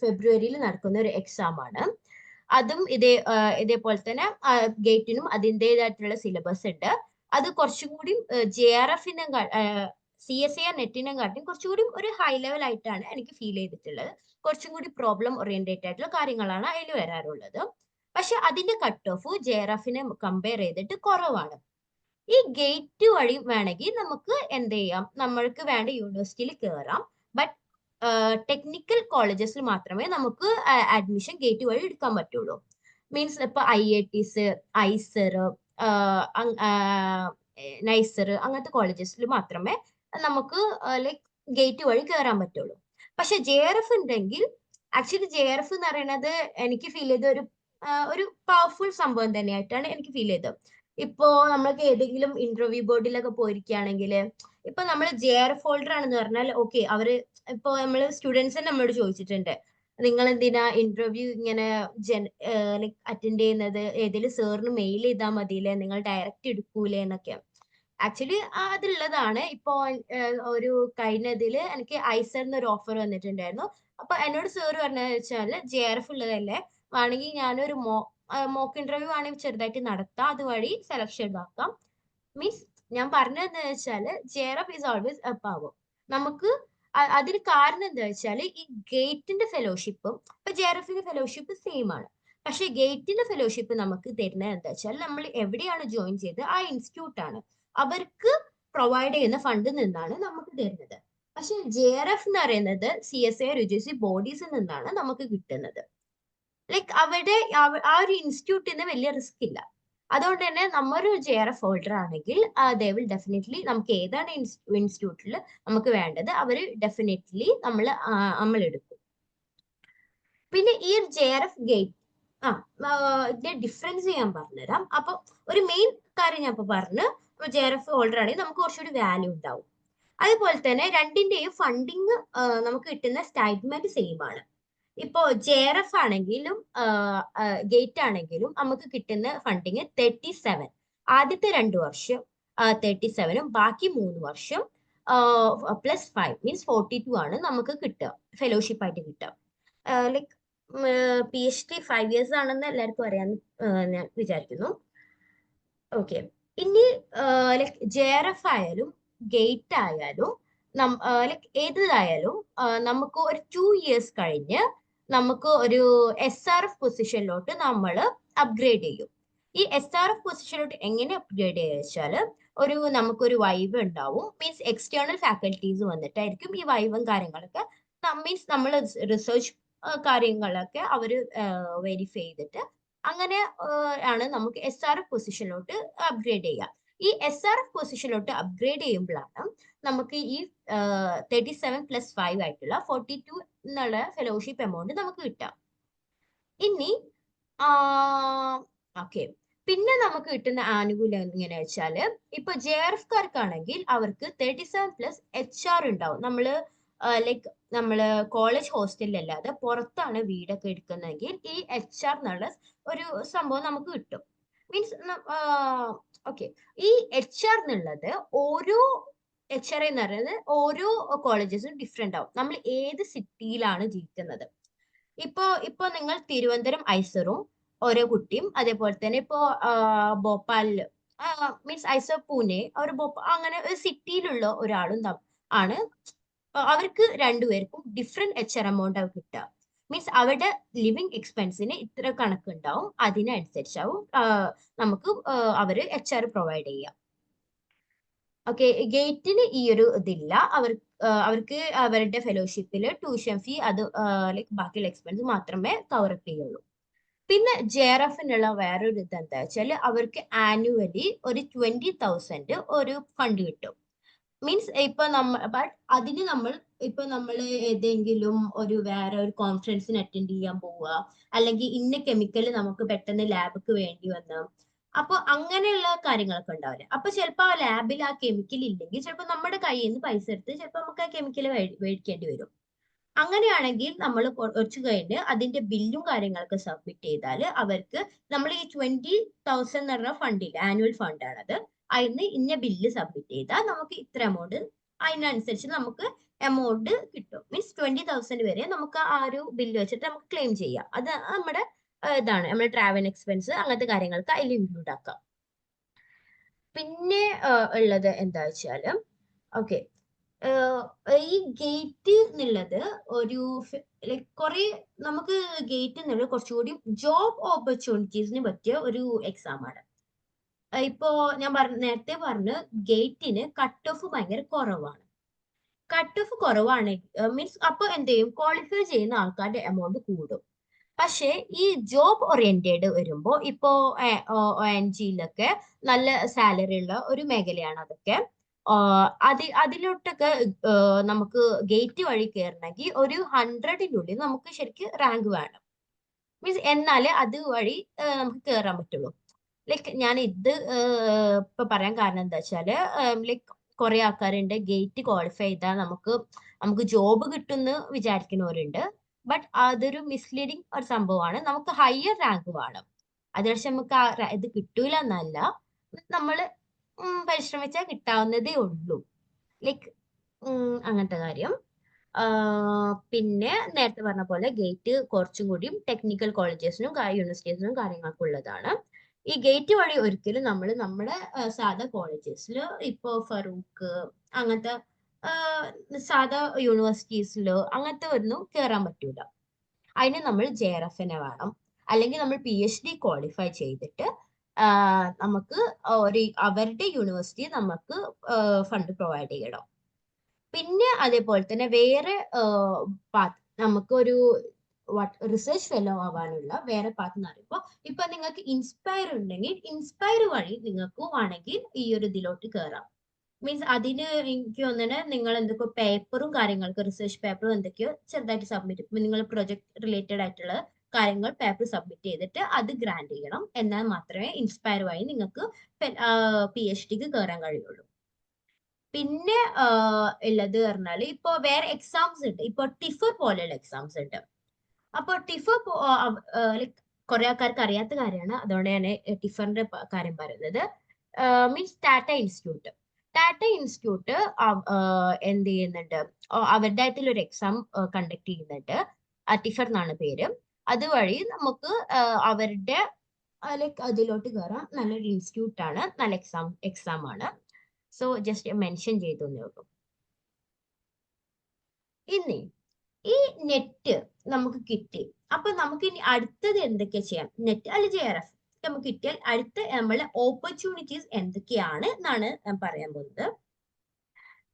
ഫെബ്രുവരിയിൽ നടക്കുന്ന ഒരു എക്സാം ആണ്. അതും ഇതേപോലെ തന്നെ ഗേറ്റിനും അതിൻ്റെതായിട്ടുള്ള സിലബസ് ഉണ്ട്. അത് കുറച്ചും കൂടി JRFിനെ CSER നെറ്റിനെ കാട്ടി കുറച്ചുകൂടി ഒരു ഹൈ ലെവൽ ആയിട്ടാണ് എനിക്ക് ഫീൽ ചെയ്തിട്ടുള്ളത്. കുറച്ചും കൂടി പ്രോബ്ലം ഓറിയന്റഡ് ആയിട്ടുള്ള കാര്യങ്ങളാണ് അതിൽ വരാറുള്ളത്. പക്ഷെ അതിന്റെ കട്ട് ഓഫ് JRFിനെ കമ്പയർ ചെയ്തിട്ട് കുറവാണ്. ഈ ഗേറ്റ് വഴി വേണമെങ്കിൽ നമുക്ക് എന്ത് ചെയ്യാം, നമ്മൾക്ക് വേണ്ട യൂണിവേഴ്സിറ്റിയിൽ കയറാം. ബട്ട് ടെക്നിക്കൽ കോളേജസിൽ മാത്രമേ നമുക്ക് അഡ്മിഷൻ ഗേറ്റ് വഴി എടുക്കാൻ പറ്റുള്ളൂ. മീൻസ് ഇപ്പൊ IITs, ഐസർ, നൈസർ അങ്ങനത്തെ കോളേജസിൽ മാത്രമേ നമുക്ക് ലൈക്ക് ഗേറ്റ് വഴി കയറാൻ പറ്റുള്ളൂ. പക്ഷെ JRF ഉണ്ടെങ്കിൽ ആക്ച്വലി JRF എന്ന് പറയുന്നത് എനിക്ക് ഫീൽ ചെയ്ത ഒരു പവർഫുൾ സംഭവം തന്നെയായിട്ടാണ് എനിക്ക് ഫീൽ ചെയ്തത്. ഇപ്പോ നമ്മൾക്ക് ഏതെങ്കിലും ഇന്റർവ്യൂ ബോർഡിലൊക്കെ പോയിരിക്കുകയാണെങ്കിൽ ഇപ്പൊ നമ്മൾ JRF ഹോൾഡർ ആണെന്ന് പറഞ്ഞാൽ ഓക്കെ, അവര് ഇപ്പൊ നമ്മൾ സ്റ്റുഡൻസ് നമ്മളോട് ചോദിച്ചിട്ടുണ്ട്, നിങ്ങൾ എന്തിനാ ഇന്റർവ്യൂ ഇങ്ങനെ അറ്റൻഡ് ചെയ്യുന്നത്, ഏതെങ്കിലും സാറിന് മെയിൽ ചെയ്താൽ മതിയില്ലേ, നിങ്ങൾ ഡയറക്റ്റ് എടുക്കൂലേ എന്നൊക്കെ. ആക്ച്വലി അതുള്ളതാണ്. ഇപ്പോ ഒരു കഴിഞ്ഞതില് എനിക്ക് ഐസറിന് ഒരു ഓഫർ വന്നിട്ടുണ്ടായിരുന്നു. അപ്പൊ എന്നോട് സാർ പറഞ്ഞതെന്ന് വെച്ചാൽ JRF ഉള്ളതല്ലേ, വേണമെങ്കിൽ ഞാനൊരു മോക്ക് ഇന്റർവ്യൂ ആണെങ്കിൽ ചെറുതായിട്ട് നടത്താം, അതുവഴി സെലക്ഷൻ ആക്കാം. മീൻസ് ഞാൻ പറഞ്ഞതെന്ന് വെച്ചാല് JRF ഈസ് ഓൾവേസ് അപ്പ് ആവും. നമുക്ക് അതിന് കാരണം എന്താ വെച്ചാൽ ഈ ഗേറ്റിന്റെ ഫെലോഷിപ്പും ഇപ്പൊ JRFന്റെ ഫെലോഷിപ്പ് സെയിം ആണ്. പക്ഷെ ഗേറ്റിന്റെ ഫെലോഷിപ്പ് നമുക്ക് തരുന്നത് എന്താ വെച്ചാൽ നമ്മൾ എവിടെയാണ് ജോയിൻ ചെയ്തത് ആ ഇൻസ്റ്റിറ്റ്യൂട്ട് ആണ് അവർക്ക് പ്രൊവൈഡ് ചെയ്യുന്ന ഫണ്ടിൽ നിന്നാണ് നമുക്ക് തരുന്നത്. പക്ഷെ JRF എന്ന് പറയുന്നത് CSA UGC ബോഡീസിൽ നിന്നാണ് നമുക്ക് കിട്ടുന്നത്. ലൈക്ക് അവിടെ ആ ഒരു ഇൻസ്റ്റിറ്റ്യൂട്ടിന് വലിയ റിസ്ക് ഇല്ല. അതുകൊണ്ട് തന്നെ നമ്മൊരു JRF ഹോൾഡർ ആണെങ്കിൽ ദേ വിൽ ഡെഫിനറ്റ്ലി നമുക്ക് ഏതാണ് ഇൻസ്റ്റിറ്റ്യൂട്ടിൽ നമുക്ക് വേണ്ടത് അവർ ഡെഫിനറ്റ്ലി നമ്മൾ എടുക്കും. പിന്നെ ഈ ഒരു JRF ഗേറ്റ് ഇതിന്റെ ഡിഫറൻസ് ഞാൻ പറഞ്ഞുതരാം. അപ്പൊ ഒരു മെയിൻ കാര്യം ഞാൻ ഇപ്പൊ പറഞ്ഞു, JRF ഹോൾഡർ ആണെങ്കിൽ നമുക്ക് കുറച്ചുകൂടി വാല്യൂ ഉണ്ടാവും. അതുപോലെ തന്നെ രണ്ടിന്റെയും ഫണ്ടിങ് നമുക്ക് കിട്ടുന്ന സ്റ്റൈറ്റ്മെന്റ് സെയിം ആണ്. ഇപ്പോ JRF ആണെങ്കിലും ഗേറ്റ് ആണെങ്കിലും നമുക്ക് കിട്ടുന്ന ഫണ്ടിങ് 37, ആദ്യത്തെ 2 വർഷം 37ഉം ബാക്കി 3 വർഷം +5 മീൻസ് 42 ആണ് നമുക്ക് കിട്ടുക, ഫെലോഷിപ്പ് ആയിട്ട് കിട്ടുക. ലൈക്ക് PhD 5 years ആണെന്ന് എല്ലാവർക്കും അറിയാമെന്ന് ഞാൻ വിചാരിക്കുന്നു. ഓക്കെ, ഇനി ലൈക്ക് JRF ആയാലും ഗേറ്റ് ആയാലും ലൈക്ക് ഏതായാലും നമുക്ക് ഒരു 2 years കഴിഞ്ഞ് നമുക്ക് ഒരു SRF പൊസിഷനിലോട്ട് നമ്മൾ അപ്ഗ്രേഡ് ചെയ്യും. ഈ SRF പൊസിഷനിലോട്ട് എങ്ങനെ അപ്ഗ്രേഡ് ചെയ്യുക വെച്ചാൽ നമുക്കൊരു വൈവ് ഉണ്ടാവും. മീൻസ് എക്സ്റ്റേണൽ ഫാക്കൽറ്റീസ് വന്നിട്ടായിരിക്കും ഈ വൈവും കാര്യങ്ങളൊക്കെ മീൻസ് നമ്മൾ റിസർച്ച് കാര്യങ്ങളൊക്കെ അവർ വെരിഫൈ ചെയ്തിട്ട് അങ്ങനെ ആണ് നമുക്ക് SRF പൊസിഷനിലോട്ട് അപ്ഗ്രേഡ് ചെയ്യുക. ഈ SRF പൊസിഷനിലോട്ട് അപ്ഗ്രേഡ് ചെയ്യുമ്പോഴാണ് നമുക്ക് ഈ 37 + 5 ആയിട്ടുള്ള 42 എന്നുള്ള ഫെലോഷിപ്പ് എമൗണ്ട് നമുക്ക് കിട്ടാം. ഇനി ഓക്കെ, പിന്നെ നമുക്ക് കിട്ടുന്ന ആനുകൂല്യം എങ്ങനെ വെച്ചാല് ഇപ്പൊ JRFക്കാർക്കാണെങ്കിൽ അവർക്ക് 37 + HR ഉണ്ടാവും. ലൈക്ക് നമ്മള് കോളേജ് ഹോസ്റ്റലിലല്ലാതെ പുറത്താണ് വീടൊക്കെ എടുക്കുന്നതെങ്കിൽ ഈ HR എന്നുള്ള ഒരു സംഭവം നമുക്ക് കിട്ടും. മീൻസ് ഓക്കെ, ഈ HR എന്നുള്ളത് ഓരോ HRA എന്ന് പറയുന്നത് ഓരോ കോളേജസും ഡിഫറെന്റ് ആവും. നമ്മൾ ഏത് സിറ്റിയിലാണ് ജീവിക്കുന്നത്. ഇപ്പൊ നിങ്ങൾ തിരുവനന്തപുരം ഐസറും ഓരോ കുട്ടിയും, അതേപോലെ തന്നെ ഇപ്പോ ഭോപ്പാലില് മീൻസ് ഐസർ പൂനെ അങ്ങനെ ഒരു സിറ്റിയിലുള്ള ഒരാളും ആണ് അവർക്ക് രണ്ടുപേർക്കും ഡിഫറെന്റ് HR എമൗണ്ട് ആവും കിട്ടുക. മീൻസ് അവരുടെ ലിവിങ് എക്സ്പെൻസിന് ഇത്ര കണക്കുണ്ടാവും, അതിനനുസരിച്ചാവും നമുക്ക് അവര് HR പ്രൊവൈഡ് ചെയ്യാം. ഓക്കെ, ഗേറ്റിന് ഈ ഒരു ഇതില്ല. അവർക്ക് അവരുടെ ഫെലോഷിപ്പില് ട്യൂഷൻ ഫീ അത് ലൈക്ക് ബാക്കിയുള്ള എക്സ്പെൻസ് മാത്രമേ കവർ അപ്പ് ചെയ്യുള്ളൂ. പിന്നെ JRFനുള്ള വേറൊരു ഇത് എന്താ വെച്ചാൽ അവർക്ക് ആനുവലി ഒരു 20,000 ഒരു ഫണ്ട് കിട്ടും. മീൻസ് ബട്ട് അതിന് നമ്മൾ ഏതെങ്കിലും വേറെ ഒരു കോൺഫറൻസിന് അറ്റൻഡ് ചെയ്യാൻ പോവുക, അല്ലെങ്കിൽ ഇന്ന കെമിക്കൽ നമുക്ക് പെട്ടെന്ന് ലാബിക്ക് വേണ്ടി വന്ന അപ്പൊ അങ്ങനെയുള്ള കാര്യങ്ങളൊക്കെ ഉണ്ടാവില്ല. അപ്പൊ ചിലപ്പോൾ ആ ലാബിൽ ആ കെമിക്കൽ ഇല്ലെങ്കിൽ ചിലപ്പോൾ നമ്മുടെ കയ്യിൽ നിന്ന് പൈസ എടുത്ത് ചിലപ്പോൾ നമുക്ക് ആ കെമിക്കൽ മേടിക്കേണ്ടി വരും. അങ്ങനെയാണെങ്കിൽ നമ്മൾ കുറച്ച് കഴിഞ്ഞ് അതിന്റെ ബില്ലും കാര്യങ്ങളൊക്കെ സബ്മിറ്റ് ചെയ്താൽ അവർക്ക് നമ്മൾ ഈ 20,000 എന്ന് പറഞ്ഞ ഫണ്ടില്ല, ആനുവൽ ഫണ്ടാണത്, അതിന് ഇന്ന ബില്ല് സബ്മിറ്റ് ചെയ്താൽ നമുക്ക് ഇത്ര എമൗണ്ട്, അതിനനുസരിച്ച് നമുക്ക് എമൗണ്ട് കിട്ടും. മീൻസ് 20,000 വരെ നമുക്ക് ആ ഒരു ബില്ല് വെച്ചിട്ട് നമുക്ക് ക്ലെയിം ചെയ്യാം. അത് നമ്മുടെ ഇതാണ് നമ്മുടെ ട്രാവൽ എക്സ്പെൻസ്, അങ്ങനത്തെ കാര്യങ്ങൾക്ക് അതിൽ ഇൻക്ലൂഡ് ആക്കാം. പിന്നെ ഉള്ളത് എന്താ വെച്ചാല് ഓക്കെ, ഈ ഗേറ്റ് എന്നുള്ളത് ഒരു ലൈക്ക് കുറെ നമുക്ക് ഗേറ്റ് എന്നുള്ളത് കുറച്ചുകൂടി ജോബ് ഓപ്പർച്യൂണിറ്റീസിന് പറ്റിയ ഒരു എക്സാം ആണ്. ഇപ്പോ ഞാൻ നേരത്തെ പറഞ്ഞു ഗേറ്റിന് കട്ട് ഓഫ് ഭയങ്കര കുറവാണ്. കട്ട് ഓഫ് കുറവാണ് മീൻസ് അപ്പൊ എന്ത് ചെയ്യും, ക്വാളിഫൈ ചെയ്യുന്ന ആൾക്കാരുടെ എമൗണ്ട് കൂടും. പക്ഷെ ഈ ജോബ് ഓറിയന്റഡ് വരുമ്പോ ഇപ്പോ ONGയിലൊക്കെ നല്ല സാലറി ഉള്ള ഒരു മേഖലയാണ് അതൊക്കെ. അതിലോട്ടൊക്കെ നമുക്ക് ഗേറ്റ് വഴി കയറണമെങ്കിൽ ഒരു 100-നുള്ളിൽ നമുക്ക് ശരിക്കും റാങ്ക് വേണം. മീൻസ് എന്നാലേ അത് വഴി നമുക്ക് കയറാൻ പറ്റുള്ളൂ. ലൈക്ക് ഞാൻ ഇത് ഇപ്പൊ പറയാൻ കാരണം എന്താ വെച്ചാല് ലൈക്ക് കുറെ ആൾക്കാരുണ്ട് ഗേറ്റ് ക്വാളിഫൈ ചെയ്താൽ നമുക്ക് ജോബ് കിട്ടുമെന്ന് വിചാരിക്കുന്നവരുണ്ട്. ബട്ട് അതൊരു മിസ്ലീഡിങ് ഒരു സംഭവമാണ്. നമുക്ക് ഹയർ റാങ്ക് വേണം. അത് പക്ഷെ നമുക്ക് ഇത് കിട്ടൂല എന്നല്ല, നമ്മൾ പരിശ്രമിച്ചാൽ കിട്ടാവുന്നതേ ഉള്ളൂ. ലൈക്ക് അങ്ങനത്തെ കാര്യം. പിന്നെ നേരത്തെ പറഞ്ഞ പോലെ ഗേറ്റ് കുറച്ചും കൂടിയും ടെക്നിക്കൽ കോളേജസിനും യൂണിവേഴ്സിറ്റീസിനും കാര്യങ്ങൾക്കും ഉള്ളതാണ്. ഈ ഗേറ്റ് വഴി ഒരിക്കലും നമ്മൾ നമ്മുടെ സാധാ കോളേജസിൽ ഇപ്പോ ഫറൂഖ് അങ്ങനത്തെ സാധാ യൂണിവേഴ്സിറ്റീസിലോ അങ്ങനത്തെ ഒന്നും കയറാൻ പറ്റൂല. അതിന് നമ്മൾ JRFനെ വേണം, അല്ലെങ്കിൽ നമ്മൾ PhD ക്വാളിഫൈ ചെയ്തിട്ട് നമുക്ക് അവരുടെ യൂണിവേഴ്സിറ്റി നമുക്ക് ഫണ്ട് പ്രൊവൈഡ് ചെയ്യണം. പിന്നെ അതേപോലെ തന്നെ വേറെ പാത്ത് നമുക്കൊരു റിസർച്ച് ഫെലോ ആവാനുള്ള വേറെ പാത്ത് എന്ന് പറയുമ്പോൾ ഇപ്പൊ നിങ്ങൾക്ക് ഇൻസ്പയർ ഉണ്ടെങ്കിൽ ഇൻസ്പയർ വഴി നിങ്ങൾക്ക് വേണമെങ്കിൽ ഈ ഒരു ഇതിലോട്ട് കയറാം. മീൻസ് അതിന് എനിക്ക് തോന്നുന്നത് നിങ്ങൾ എന്തൊക്കെയോ പേപ്പറും കാര്യങ്ങൾക്ക് റിസർച്ച് പേപ്പറും എന്തൊക്കെയോ ചെറുതായിട്ട് സബ്മിറ്റ് നിങ്ങൾ പ്രൊജക്ട് റിലേറ്റഡ് ആയിട്ടുള്ള കാര്യങ്ങൾ പേപ്പർ സബ്മിറ്റ് ചെയ്തിട്ട് അത് ഗ്രാൻഡ് ചെയ്യണം. എന്നാൽ മാത്രമേ ഇൻസ്പയർ വഴി നിങ്ങൾക്ക് PhDക്ക് കയറാൻ കഴിയുള്ളൂ. പിന്നെ ഉള്ളത് പറഞ്ഞാൽ ഇപ്പൊ വേറെ എക്സാംസ് ഉണ്ട്. ഇപ്പൊ ടിഫർ പോലെയുള്ള എക്സാംസ് ഉണ്ട്. അപ്പൊ ടിഫർ ലൈക്ക് കുറെ ആൾക്കാർക്ക് അറിയാത്ത കാര്യമാണ്, അതുകൊണ്ട് ഞാൻ ടിഫറിന്റെ കാര്യം പറയുന്നത്. മീൻസ് ടാറ്റ ഇൻസ്റ്റിറ്റ്യൂട്ട് എന്ത് ചെയ്യുന്നുണ്ട്, അവരുടെ ആയിട്ടുള്ള ഒരു എക്സാം കണ്ടക്ട് ചെയ്യുന്നുണ്ട്. ടിഫർ എന്നാണ് പേര്. അതുവഴി നമുക്ക് അവരുടെ ലൈക്ക് അതിലോട്ട് കയറാം. നല്ലൊരു ഇൻസ്റ്റിറ്റ്യൂട്ട് ആണ്, നല്ല എക്സാം ആണ്. സോ ജസ്റ്റ് മെൻഷൻ ചെയ്തു എന്നേ ഉള്ളൂ. ഇനി ഈ നെറ്റ് നമുക്ക് കിട്ടി, അപ്പൊ നമുക്ക് ഇനി അടുത്തത് എന്തൊക്കെ ചെയ്യാം? നെറ്റ് അല്ലെ JRF നമുക്ക് കിട്ടിയാൽ അടുത്ത നമ്മളെ ഓപ്പർച്യൂണിറ്റീസ് എന്തൊക്കെയാണ് എന്നാണ് ഞാൻ പറയാൻ പോകുന്നത്.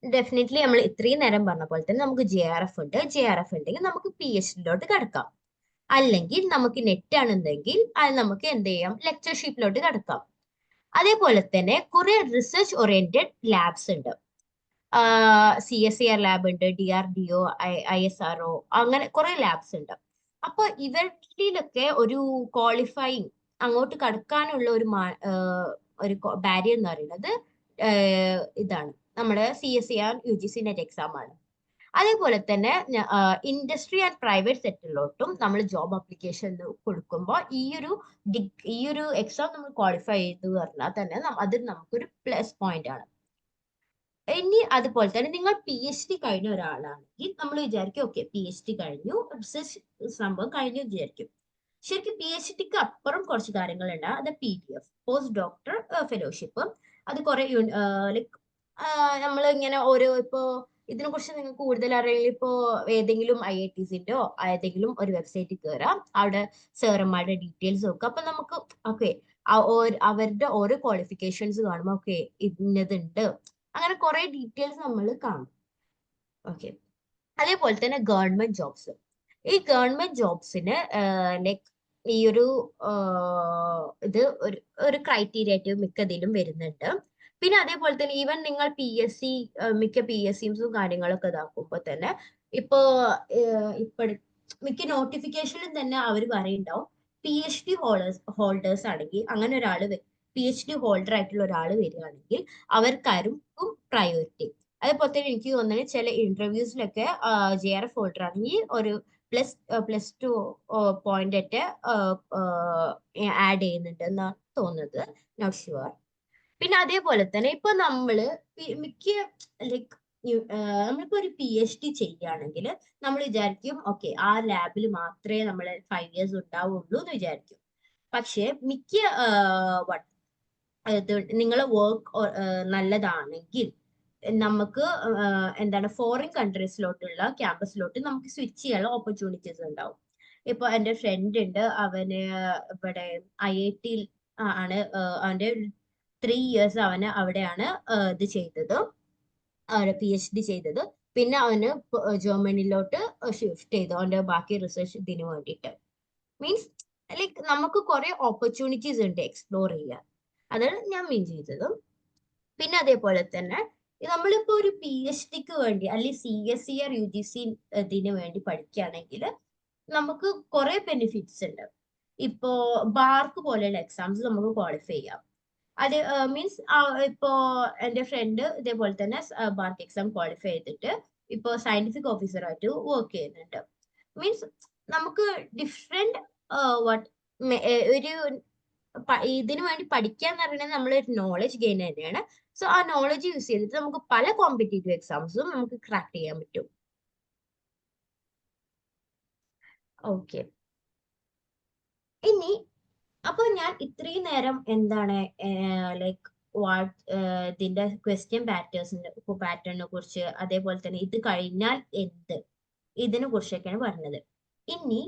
ഡെഫിനറ്റ്ലി നമ്മൾ ഇത്രയും നേരം പറഞ്ഞ പോലെ തന്നെ നമുക്ക് JRF ഉണ്ട്. JRF ഉണ്ടെങ്കിൽ നമുക്ക് PhDയിലോട്ട് കടക്കാം. അല്ലെങ്കിൽ നമുക്ക് നെറ്റ് ആണെന്നെങ്കിൽ അത് നമുക്ക് എന്ത് ചെയ്യാം, ലെക്ചർഷിപ്പിലോട്ട് കടക്കാം. അതേപോലെ തന്നെ കുറെ റിസർച്ച് ഓറിയന്റഡ് ലാബ്സ് ഉണ്ട്. CSIR ലാബ് ഉണ്ട്, DRDO, ISRO, അങ്ങനെ കുറെ ലാബ്സ് ഉണ്ട്. അപ്പൊ ഇവരിലൊക്കെ ഒരു ക്വാളിഫൈങ് അങ്ങോട്ട് കടക്കാനുള്ള ഒരു ബാരിയർ എന്ന് പറയുന്നത് ഇതാണ് നമ്മുടെ CSIR UGC നെറ്റ് എക്സാം ആണ്. അതേപോലെ തന്നെ ഇൻഡസ്ട്രി ആൻഡ് പ്രൈവറ്റ് സെക്ടറിലോട്ടും നമ്മൾ ജോബ് അപ്ലിക്കേഷൻ കൊടുക്കുമ്പോൾ ഈ ഒരു എക്സാം നമ്മൾ ക്വാളിഫൈ ചെയ്തു പറഞ്ഞാൽ തന്നെ അത് നമുക്കൊരു പ്ലസ് പോയിന്റ് ആണ്. ഇനി അതുപോലെ തന്നെ നിങ്ങൾ PhD കഴിഞ്ഞ ഒരാളാണെങ്കിൽ നമ്മൾ വിചാരിക്കും ഓക്കെ PhD കഴിഞ്ഞു, റിസർച്ച് സംഭവം കഴിഞ്ഞു വിചാരിക്കും. ശരിക്കും PhDക്ക് അപ്പുറം കുറച്ച് കാര്യങ്ങളുണ്ട്. അത് PDF പോസ്റ്റ് ഡോക്ടർ ഫെലോഷിപ്പ്. അത് കുറെ ലൈക്ക് നമ്മൾ ഇങ്ങനെ ഓരോ ഇപ്പോ ഇതിനെ കുറിച്ച് നിങ്ങൾക്ക് കൂടുതൽ അറിയില്ല, ഇപ്പോ ഏതെങ്കിലും IITസിന്റെയോ ഏതെങ്കിലും ഒരു വെബ്സൈറ്റിൽ കയറാം, അവിടെ സാറന്മാരുടെ ഡീറ്റെയിൽസ് നോക്കുക. അപ്പൊ നമുക്ക് ഓക്കെ അവരുടെ ഓരോ ക്വാളിഫിക്കേഷൻസ് കാണുമ്പോൾ ഓക്കെ ഇന്നതുണ്ട്, അങ്ങനെ കുറെ ഡീറ്റെയിൽസ് നമ്മൾ കാണും. ഓക്കെ, അതേപോലെ തന്നെ ഗവൺമെന്റ് ജോബ്സ്. ഈ ഗവൺമെന്റ് ജോബ്സിന് ലൈക്ക് ഈ ഒരു ഇത് ഒരു ക്രൈറ്റീരിയ ആയിട്ട് മിക്കതിലും വരുന്നുണ്ട്. പിന്നെ അതേപോലെ തന്നെ ഈവൻ നിങ്ങൾ മിക്ക PSCസും കാര്യങ്ങളൊക്കെ ഇതാക്കുമ്പോൾ തന്നെ ഇപ്പോ മിക്ക നോട്ടിഫിക്കേഷനിലും തന്നെ അവർ പറയുന്നുണ്ടാവും PhD ഹോൾഡേഴ്സ് ആണെങ്കിൽ, അങ്ങനെ ഒരാൾ PhD ഹോൾഡർ ആയിട്ടുള്ള ഒരാൾ വരികയാണെങ്കിൽ അവർക്കാർക്കും പ്രയോറിറ്റി. അതേപോലെ തന്നെ എനിക്ക് തോന്നുന്നത് ചില ഇന്റർവ്യൂസിലൊക്കെ JRF ഹോൾഡർ ആണെങ്കിൽ ഒരു +2 പോയിന്റ് ഒക്കെ ആഡ് ചെയ്യുന്നുണ്ട് എന്നാണ് തോന്നുന്നത്, നോട്ട് ഷുവർ. പിന്നെ അതേപോലെ തന്നെ ഇപ്പൊ നമ്മള് മിക്ക ലൈക്ക് നമ്മളിപ്പോ ഒരു PhD ചെയ്യുകയാണെങ്കിൽ നമ്മൾ വിചാരിക്കും ഓക്കെ ആ ലാബിൽ മാത്രമേ നമ്മൾ 5 years ഉണ്ടാവുള്ളൂ എന്ന് വിചാരിക്കും. പക്ഷെ മിക്ക നിങ്ങളെ വർക്ക് നല്ലതാണെങ്കിൽ നമുക്ക് എന്താണ് ഫോറിൻ കൺട്രീസിലോട്ടുള്ള ക്യാമ്പസിലോട്ട് നമുക്ക് സ്വിച്ച് ചെയ്യാനുള്ള ഓപ്പർച്യൂണിറ്റീസ് ഉണ്ടാവും. ഇപ്പൊ എൻ്റെ ഫ്രണ്ട് ഉണ്ട്, അവന് ഇവിടെ IIT ആണ്, അവന്റെ 3 years അവന് അവിടെയാണ് ഇത് ചെയ്തത്, PhD ചെയ്തത്. പിന്നെ അവന് ജർമ്മനിലോട്ട് ഷിഫ്റ്റ് ചെയ്തു അവന്റെ ബാക്കി റിസർച്ച് ഇതിന് വേണ്ടിയിട്ട്. മീൻസ് ലൈക്ക് നമുക്ക് കുറെ ഓപ്പർച്യൂണിറ്റീസ് ഉണ്ട് എക്സ്പ്ലോർ ചെയ്യാൻ, അതാണ് ഞാൻ മീൻ ചെയ്തത്. പിന്നെ അതേപോലെ തന്നെ നമ്മളിപ്പോ ഒരു PhDക്ക് വേണ്ടി അല്ലെങ്കിൽ CSIR UGC ഇതിന് വേണ്ടി പഠിക്കുകയാണെങ്കിൽ നമുക്ക് കുറെ ബെനിഫിറ്റ്സ് ഉണ്ട്. ഇപ്പോ ബാർക്ക് പോലെയുള്ള എക്സാംസ് നമുക്ക് ക്വാളിഫൈ ചെയ്യാം. അത് മീൻസ് ഇപ്പോ എൻ്റെ ഫ്രണ്ട് ഇതേപോലെ തന്നെ ബാർക്ക് എക്സാം ക്വാളിഫൈ ചെയ്തിട്ട് ഇപ്പോ സയന്റിഫിക് ഓഫീസറായിട്ട് വർക്ക് ചെയ്യുന്നുണ്ട്. മീൻസ് നമുക്ക് ഡിഫറെന്റ് ഒരു ഇതിനു വേണ്ടി പഠിക്കുക എന്ന് പറയുന്നത് നമ്മളൊരു നോളജ് ഗെയിൻ തന്നെയാണ്. സോ ആ നോളജ് യൂസ് ചെയ്തിട്ട് നമുക്ക് പല കോമ്പറ്റേറ്റീവ് എക്സാംസും നമുക്ക് ക്രാക്ക് ചെയ്യാൻ പറ്റും. ഓക്കെ. ഇനി അപ്പൊ ഞാൻ ഇത്രയും നേരം എന്താണ് ലൈക്ക് വാട്ട് ഇതിന്റെ ക്വസ്റ്റ്യൻ പാറ്റേണിനെ കുറിച്ച്, അതേപോലെ തന്നെ ഇത് കഴിഞ്ഞാൽ എന്ത്, ഇതിനെ കുറിച്ചൊക്കെയാണ് പറഞ്ഞത്. ഇനി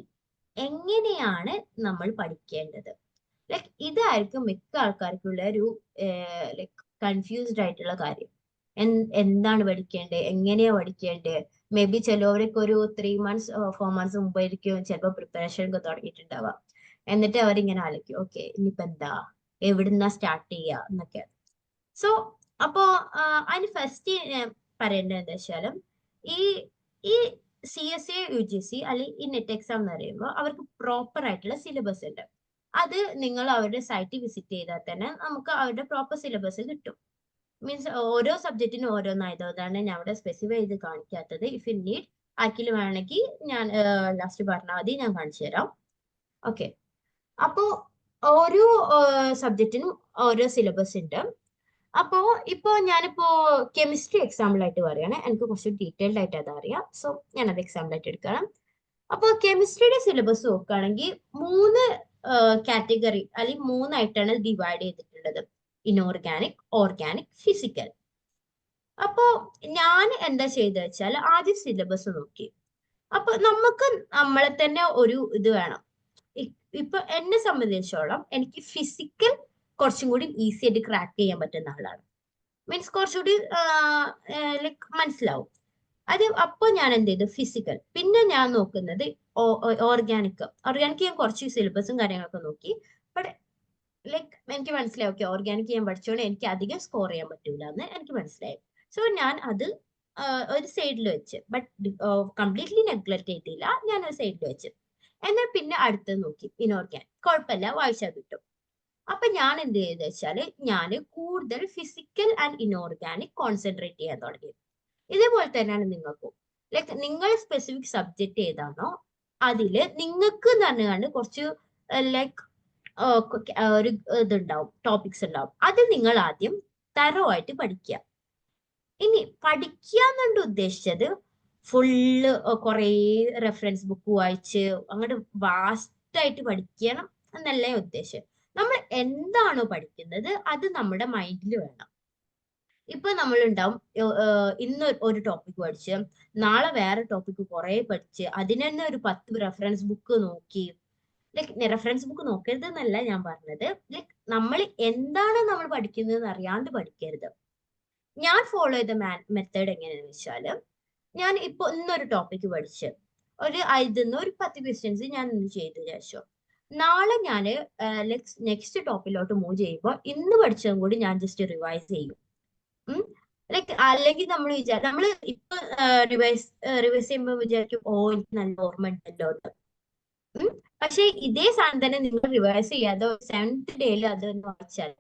എങ്ങനെയാണ് നമ്മൾ പഠിക്കേണ്ടത്, ലൈക്ക് ഇതായിരിക്കും മിക്ക ആൾക്കാർക്കുള്ള ഒരു ലൈക്ക് കൺഫ്യൂസ്ഡ് ആയിട്ടുള്ള കാര്യം. എന്താണ് പഠിക്കേണ്ടത്, എങ്ങനെയാ പഠിക്കേണ്ടത്. മേ ബി ചിലവരൊക്കെ ഒരു 3 months 4 months മുമ്പായിരിക്കും ചിലപ്പോൾ പ്രിപ്പറേഷൻ ഒക്കെ തുടങ്ങിയിട്ടുണ്ടാവാം. എന്നിട്ട് അവരിങ്ങനെ ആലോചിക്കും, ഓക്കെ ഇനിയിപ്പോ എന്താ, എവിടുന്നാ സ്റ്റാർട്ട് ചെയ്യുക എന്നൊക്കെ. സോ അപ്പോ അതിന് ഫസ്റ്റ് പറയേണ്ടത് എന്താ വെച്ചാലും, ഈ ഈ CSA UGC അല്ലെങ്കിൽ ഈ നെറ്റ് എക്സാം എന്ന് പറയുമ്പോൾ അവർക്ക് പ്രോപ്പർ ആയിട്ടുള്ള സിലബസ് ഉണ്ട്. അത് നിങ്ങൾ അവരുടെ സൈറ്റ് വിസിറ്റ് ചെയ്താൽ തന്നെ നമുക്ക് അവരുടെ പ്രോപ്പർ സിലബസ് കിട്ടും. മീൻസ് ഓരോ സബ്ജക്റ്റിനും ഓരോന്നായതാണ് ഞാൻ അവിടെ സ്പെസിഫൈ ചെയ്ത് കാണിക്കാത്തത്. ഇഫ് യു നീഡ് ആർക്കെങ്കിലും വേണമെങ്കിൽ ഞാൻ ലാസ്റ്റ് പറഞ്ഞാൽ മതി, ഞാൻ കാണിച്ചു തരാം. ഓക്കെ. അപ്പോ ഓരോ സബ്ജക്റ്റിനും ഓരോ സിലബസ് ഉണ്ട്. അപ്പോ ഞാനിപ്പോ കെമിസ്ട്രി എക്സാമ്പിൾ ആയിട്ട് പറയുകയാണ്, എനിക്ക് കുറച്ച് ഡീറ്റെയിൽഡ് ആയിട്ട് അതറിയാം. സോ ഞാനത് എക്സാമ്പിൾ ആയിട്ട് എടുക്കണം. അപ്പോൾ കെമിസ്ട്രിയുടെ സിലബസ് നോക്കുകയാണെങ്കിൽ 3 കാറ്റഗറി അല്ലെങ്കിൽ 3ആയിട്ടാണ് ഡിവൈഡ് ചെയ്തിട്ടുള്ളത്: ഇനോർഗാനിക്, ഓർഗാനിക്, ഫിസിക്കൽ. അപ്പോ ഞാൻ എന്താ ചെയ്തത് വെച്ചാൽ ആദ്യം സിലബസ് നോക്കി. അപ്പൊ നമുക്ക് നമ്മളെ തന്നെ ഒരു ഇത് വേണം. ഇപ്പൊ എന്നെ സംബന്ധിച്ചോളം എനിക്ക് ഫിസിക്കൽ കുറച്ചും കൂടി ഈസി ആയിട്ട് ക്രാക്ക് ചെയ്യാൻ പറ്റുന്ന ആളാണ്. മീൻസ് കുറച്ചുകൂടി ലൈക്ക് മനസ്സിലാവും അത്. അപ്പൊ ഞാൻ എന്ത് ചെയ്തു, ഫിസിക്കൽ. പിന്നെ ഞാൻ നോക്കുന്നത് ഓർഗാനിക്. ഞാൻ കുറച്ച് സിലബസും കാര്യങ്ങളൊക്കെ നോക്കി. ബട്ട് ലൈക്ക് എനിക്ക് മനസ്സിലായി, ഓക്കെ ഓർഗാനിക് ഞാൻ പഠിച്ചോണ്ട് എനിക്ക് അധികം സ്കോർ ചെയ്യാൻ പറ്റൂല എന്ന് എനിക്ക് മനസ്സിലായി. സോ ഞാൻ അത് ഒരു സൈഡിൽ വെച്ച്, ബട്ട് കംപ്ലീറ്റ്ലി നെഗ്ലക്ട് ചെയ്തില്ല, ഞാൻ ഒരു സൈഡിൽ വെച്ച്. എന്നാൽ പിന്നെ അടുത്തത് നോക്കി, ഇനോർഗാനിക് കുഴപ്പമില്ല, വായിച്ചാൽ കിട്ടും. അപ്പൊ ഞാൻ എന്ത് ചെയ്തെന്ന് വെച്ചാല് ഞാൻ കൂടുതൽ ഫിസിക്കൽ ആൻഡ് ഇനോർഗാനിക് കോൺസെൻട്രേറ്റ് ചെയ്യാൻ തുടങ്ങി. ഇതേപോലെ തന്നെയാണ് നിങ്ങൾക്കും. ലൈക്ക് നിങ്ങൾ സ്പെസിഫിക് സബ്ജക്ട് ഏതാണോ അതില് നിങ്ങൾക്ക് തന്നെ കുറച്ച് ലൈക്ക് ഒരു ഇതുണ്ടാവും, ടോപ്പിക്സ് ഉണ്ടാവും. അത് നിങ്ങൾ ആദ്യം തരമായിട്ട് പഠിക്കുക. ഇനി പഠിക്കുക എന്നുണ്ട് ഉദ്ദേശിച്ചത് ഫുള്ള് കുറേ റെഫറൻസ് ബുക്ക് വായിച്ച് അങ്ങോട്ട് വാസ്റ്റ് ആയിട്ട് പഠിക്കണം എന്നല്ല ഉദ്ദേശം. നമ്മൾ എന്താണോ പഠിക്കുന്നത് അത് നമ്മുടെ മൈൻഡിൽ വേണം. ഇപ്പൊ നമ്മൾ ഉണ്ടാവും, ഇന്ന് ഒരു ടോപ്പിക് പഠിച്ച് നാളെ വേറെ ടോപ്പിക് കുറെ പഠിച്ച് അതിന് തന്നെ ഒരു 10 റെഫറൻസ് ബുക്ക് നോക്കി. ലൈക്ക് റെഫറൻസ് ബുക്ക് നോക്കരുത് എന്നല്ല ഞാൻ പറഞ്ഞത്, ലൈക്ക് നമ്മൾ എന്താണോ നമ്മൾ പഠിക്കുന്നത് അറിയാണ്ട് പഠിക്കരുത്. ഞാൻ ഫോളോ ചെയ്ത മെത്തേഡ് എങ്ങനെയാണെന്ന് വെച്ചാല്, ഞാൻ ഇപ്പൊ ഇന്നൊരു ടോപ്പിക് പഠിച്ച് ഇതിന്ന് ഒരു 10 ക്വസ്റ്റ്യൻസ് ഞാൻ ഇന്ന് ചെയ്തു ശേഷം നാളെ ഞാൻ നെക്സ്റ്റ് ടോപ്പിലോട്ട് മൂവ് ചെയ്യുമ്പോൾ ഇന്ന് പഠിച്ചതും കൂടി ഞാൻ ജസ്റ്റ് റിവൈസ് ചെയ്യും. ലൈക്ക് അല്ലെങ്കിൽ നമ്മൾ ഇപ്പൊ റിവൈസ് ചെയ്യുമ്പോൾ വിചാരിക്കും, ഓ എനിക്ക് നല്ല ഓർമ്മ ഉണ്ടല്ലോ എന്ന്. പക്ഷെ ഇതേ സാധനം തന്നെ നിങ്ങൾ റിവൈസ് ചെയ്യാതെ 7th ഡേയിൽ അത് വായിച്ചാൽ,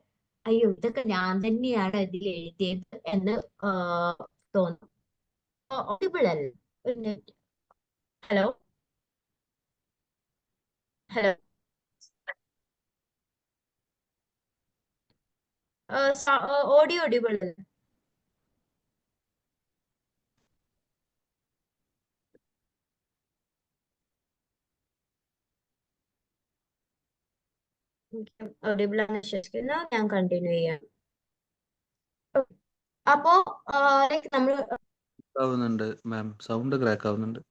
അയ്യോ ഇതൊക്കെ ഞാൻ തന്നെയാണ് ഇതിൽ എഴുതിയത് എന്ന് തോന്നും. ഓഡിബിൾ അല്ല. ഹലോ ഹലോ ഓഡിയോ ഓഡിബിൾ അല്ല. ഓഡിബിൾ ആണ് വിശ്വസിക്കുന്ന, ഞാൻ കണ്ടിന്യൂ ചെയ്യാം. അപ്പോ ലൈക്ക് നമ്മൾ ആവുന്നുണ്ട് മാം, സൗണ്ട് ക്രാക്ക് ആവുന്നുണ്ട്.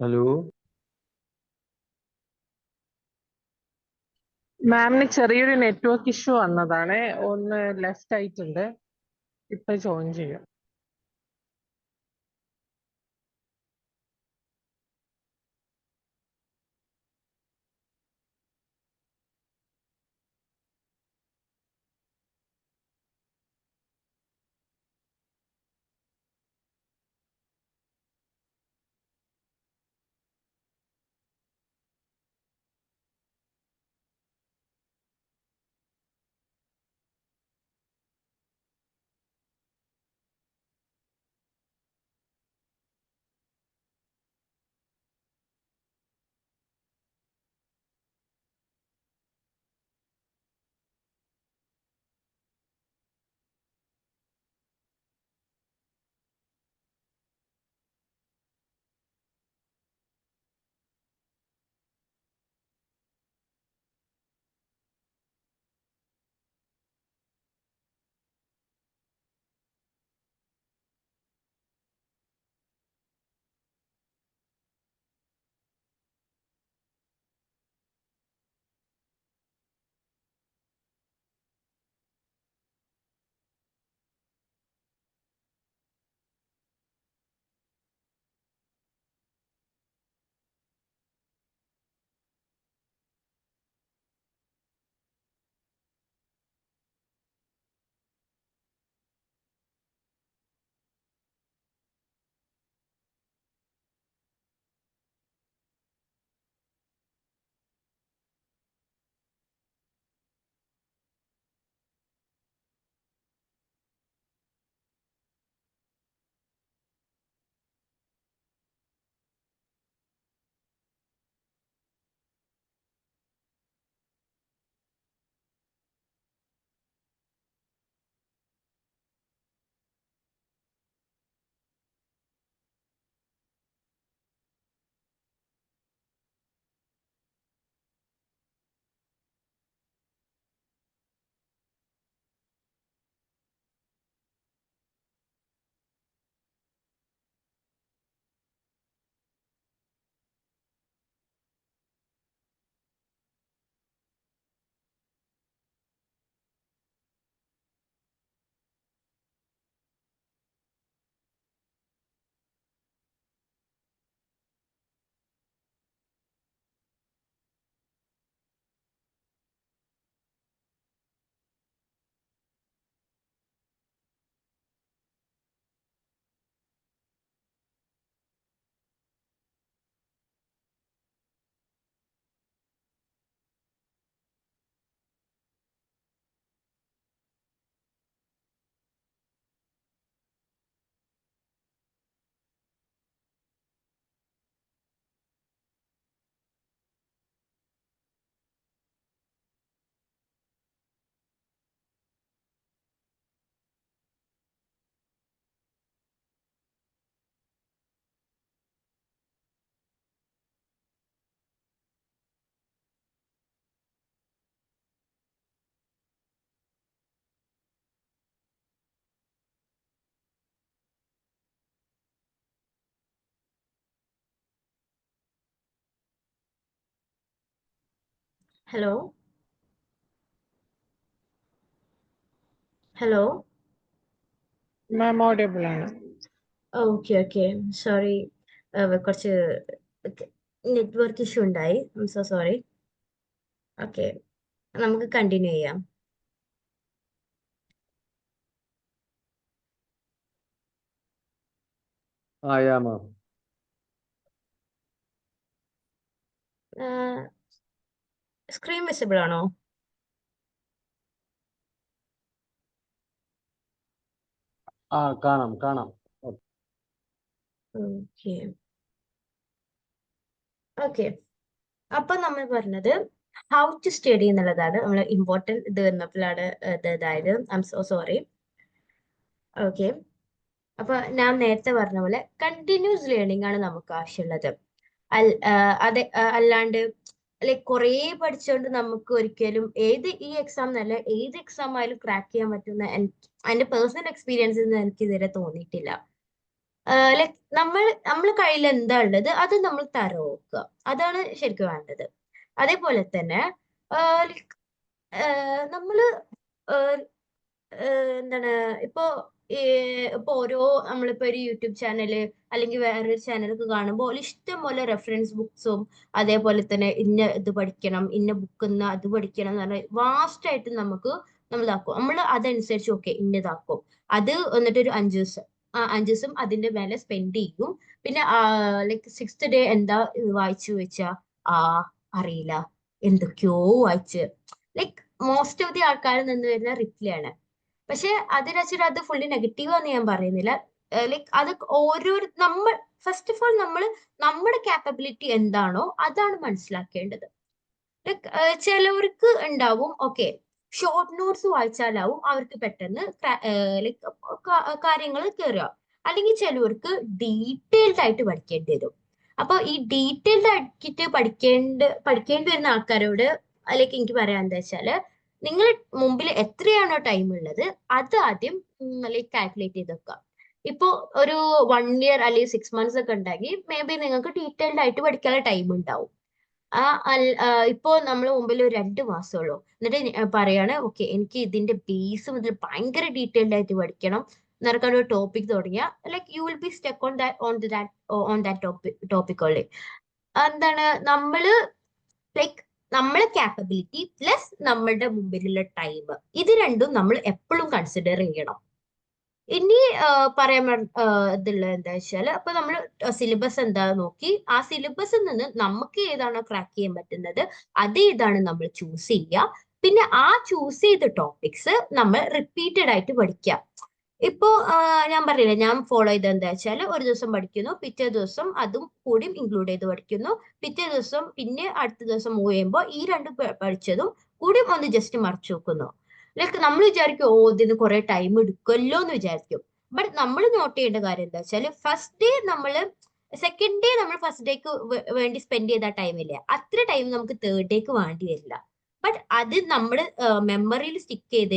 ഹലോ മാമിന് ചെറിയൊരു നെറ്റ്വർക്ക് ഇഷ്യൂ വന്നതാണ്. ഒന്ന് ലെഫ്റ്റ് ആയിട്ടുണ്ട്. ഇപ്പൊ ജോയിൻ ചെയ്യാം. ഹലോ ഹലോ മാം ഓഡിയബിൾ ആണ്. ഓക്കെ സോറി, കുറച്ച് നെറ്റ്വർക്ക് ഇഷ്യൂ ഉണ്ടായി. So sorry. ഓക്കെ, നമുക്ക് കണ്ടിന്യൂ ചെയ്യാം. യാ മാം. സ്ക്രീൻ വിസിബിൾ ആണോ? കാണാം കാണാം. ഓക്കെ ഓക്കെ അപ്പൊ നമ്മൾ പറഞ്ഞത് ഹൗ ടു സ്റ്റഡി എന്നുള്ളതാണ് നമ്മൾ ഇമ്പോർട്ടൻറ്റ്. ഇത് വന്നപ്പോഴാണ് ഇതായത്. I M so sorry. Okay, അപ്പൊ ഞാൻ നേരത്തെ പറഞ്ഞ പോലെ കണ്ടിന്യൂസ് ലേണിംഗ് ആണ് നമുക്ക് ആവശ്യമുള്ളത്. അതെ, അല്ലാണ്ട് ലൈക്ക് കുറേ പഠിച്ചുകൊണ്ട് നമുക്ക് ഒരിക്കലും ഈ എക്സാം എന്നല്ല, ഏത് എക്സാം ആയാലും ക്രാക്ക് ചെയ്യാൻ പറ്റുന്ന എന്റെ പേഴ്സണൽ എക്സ്പീരിയൻസിൽ നിന്ന് എനിക്ക് ഇതുവരെ തോന്നിയിട്ടില്ല. ലൈക് നമ്മൾ കയ്യിൽ എന്താ ഉള്ളത് അത് നമ്മൾ തറവെക്കുക. അതാണ് ശരിക്കും വേണ്ടത്. അതേപോലെ തന്നെ ലൈക് നമ്മള് ഏഹ് എന്താണ് ഇപ്പോ ഇപ്പൊ നമ്മളിപ്പോ ഒരു യൂട്യൂബ് ചാനല് അല്ലെങ്കിൽ വേറൊരു ചാനലൊക്കെ കാണുമ്പോൾ ഇഷ്ടം പോലെ റെഫറൻസ് ബുക്സും അതേപോലെ തന്നെ ഇന്ന ഇത് പഠിക്കണം, ഇന്ന ബുക്ക് അത് പഠിക്കണം എന്ന് പറഞ്ഞാൽ വാസ്റ്റ് ആയിട്ട് നമ്മൾ ഇതാക്കും. നമ്മൾ അതനുസരിച്ച് ഓക്കെ ഇന്നതാക്കും. അത് എന്നിട്ട് ഒരു 5 ദിവസം 5 ദിവസം അതിന്റെ മേലെ സ്പെൻഡ് ചെയ്യും. പിന്നെ ലൈക്ക് 6th ഡേ എന്താ വായിച്ചു വെച്ചാ ആ അറിയില്ല, എന്തൊക്കെയോ വായിച്ച് ലൈക്ക് മോസ്റ്റ് ഓഫ് ദി ആൾക്കാരിൽ നിന്ന് വരുന്ന റിപ്ലൈ ആണ്. പക്ഷെ അതിന് വെച്ചിട്ട് അത് ഫുള്ളി നെഗറ്റീവ് ആണെന്ന് ഞാൻ പറയുന്നില്ല. ലൈക്ക് അത് നമ്മൾ ഫസ്റ്റ് ഓഫ് ഓൾ നമ്മുടെ കാപ്പബിലിറ്റി എന്താണോ അതാണ് മനസ്സിലാക്കേണ്ടത്. ലൈക്ക് ചിലവർക്ക് ഉണ്ടാവും ഓക്കെ ഷോർട്ട് നോട്ട്സ് വായിച്ചാലാവും അവർക്ക് പെട്ടെന്ന് ലൈക്ക് കാര്യങ്ങൾ കയറുക. അല്ലെങ്കിൽ ചിലവർക്ക് ഡീറ്റെയിൽഡ് ആയിട്ട് പഠിക്കേണ്ടി വരും. അപ്പൊ ഈ ഡീറ്റെയിൽഡ് ആയിട്ട് പഠിക്കേണ്ടി വരുന്ന ആൾക്കാരോട് ലൈക്ക് എനിക്ക് പറയാൻ എന്താ വെച്ചാല് നിങ്ങൾ മുമ്പിൽ എത്രയാണോ ടൈം ഉള്ളത് അത് ആദ്യം ലൈക്ക് കാൽക്കുലേറ്റ് ചെയ്ത് വെക്കുക. ഇപ്പോ ഒരു 1 ഇയർ അല്ലെങ്കിൽ 6 months ഒക്കെ ഉണ്ടെങ്കിൽ മേ ബി നിങ്ങൾക്ക് ഡീറ്റെയിൽഡ് ആയിട്ട് പഠിക്കാനുള്ള ടൈം ഉണ്ടാവും. ഇപ്പോ നമ്മൾ മുമ്പിൽ ഒരു 2 മാസമുള്ളൂ എന്നിട്ട് പറയാണ് ഓക്കെ എനിക്ക് ഇതിന്റെ ബേസ് മുതൽ ഭയങ്കര ഡീറ്റെയിൽഡ് ആയിട്ട് പഠിക്കണം എന്നൊക്കെ ഒരു ടോപ്പിക് തുടങ്ങിയ like you will be stuck on that topic only. എന്താണ് ലൈക്ക് നമ്മളെ കാപ്പബിലിറ്റി പ്ലസ് നമ്മളുടെ മുമ്പിലുള്ള ടൈം ഇത് രണ്ടും നമ്മൾ എപ്പോഴും കൺസിഡർ ചെയ്യണം. ഇനി പറയാൻ ഇതുള്ളത് എന്താ വെച്ചാൽ അപ്പൊ നമ്മൾ സിലബസ് എന്താ നോക്കി ആ സിലബസിൽ നിന്ന് നമുക്ക് ഏതാണോ ക്രാക്ക് ചെയ്യാൻ പറ്റുന്നത് അത് ഏതാണ് നമ്മൾ ചൂസ് ചെയ്യുക. പിന്നെ ആ ചൂസ് ചെയ്ത ടോപ്പിക്സ് നമ്മൾ റിപ്പീറ്റഡ് ആയിട്ട് പഠിക്കുക. ഇപ്പോ ഞാൻ പറഞ്ഞില്ലേ ഞാൻ ഫോളോ ചെയ്തത് എന്താ വെച്ചാൽ ഒരു ദിവസം പഠിക്കുന്നു, പിറ്റേ ദിവസം അതും കൂടി ഇൻക്ലൂഡ് ചെയ്ത് പഠിക്കുന്നു, പിറ്റേ ദിവസം പിന്നെ അടുത്ത ദിവസം മൂവ് ചെയ്യുമ്പോൾ ഈ രണ്ട് പഠിച്ചതും കൂടി ഒന്ന് ജസ്റ്റ് മറിച്ചു വെക്കുന്നു. ലൈക്ക് നമ്മൾ വിചാരിക്കും ഓ ഇതിന് കുറെ ടൈം എടുക്കുമല്ലോ എന്ന് വിചാരിക്കും. ബട്ട് നമ്മൾ നോട്ട് ചെയ്യേണ്ട കാര്യം എന്താ വെച്ചാൽ ഫസ്റ്റ് ഡേ സെക്കൻഡ് ഡേ നമ്മൾ ഫസ്റ്റ് ഡേക്ക് വേണ്ടി സ്പെൻഡ് ചെയ്ത ടൈമില്ലേ അത്ര ടൈം നമുക്ക് തേർഡ് ഡേക്ക് വേണ്ടി വരില്ല. ബട്ട് അത് നമ്മൾ മെമ്മറിയിൽ സ്റ്റിക്ക് ചെയ്ത്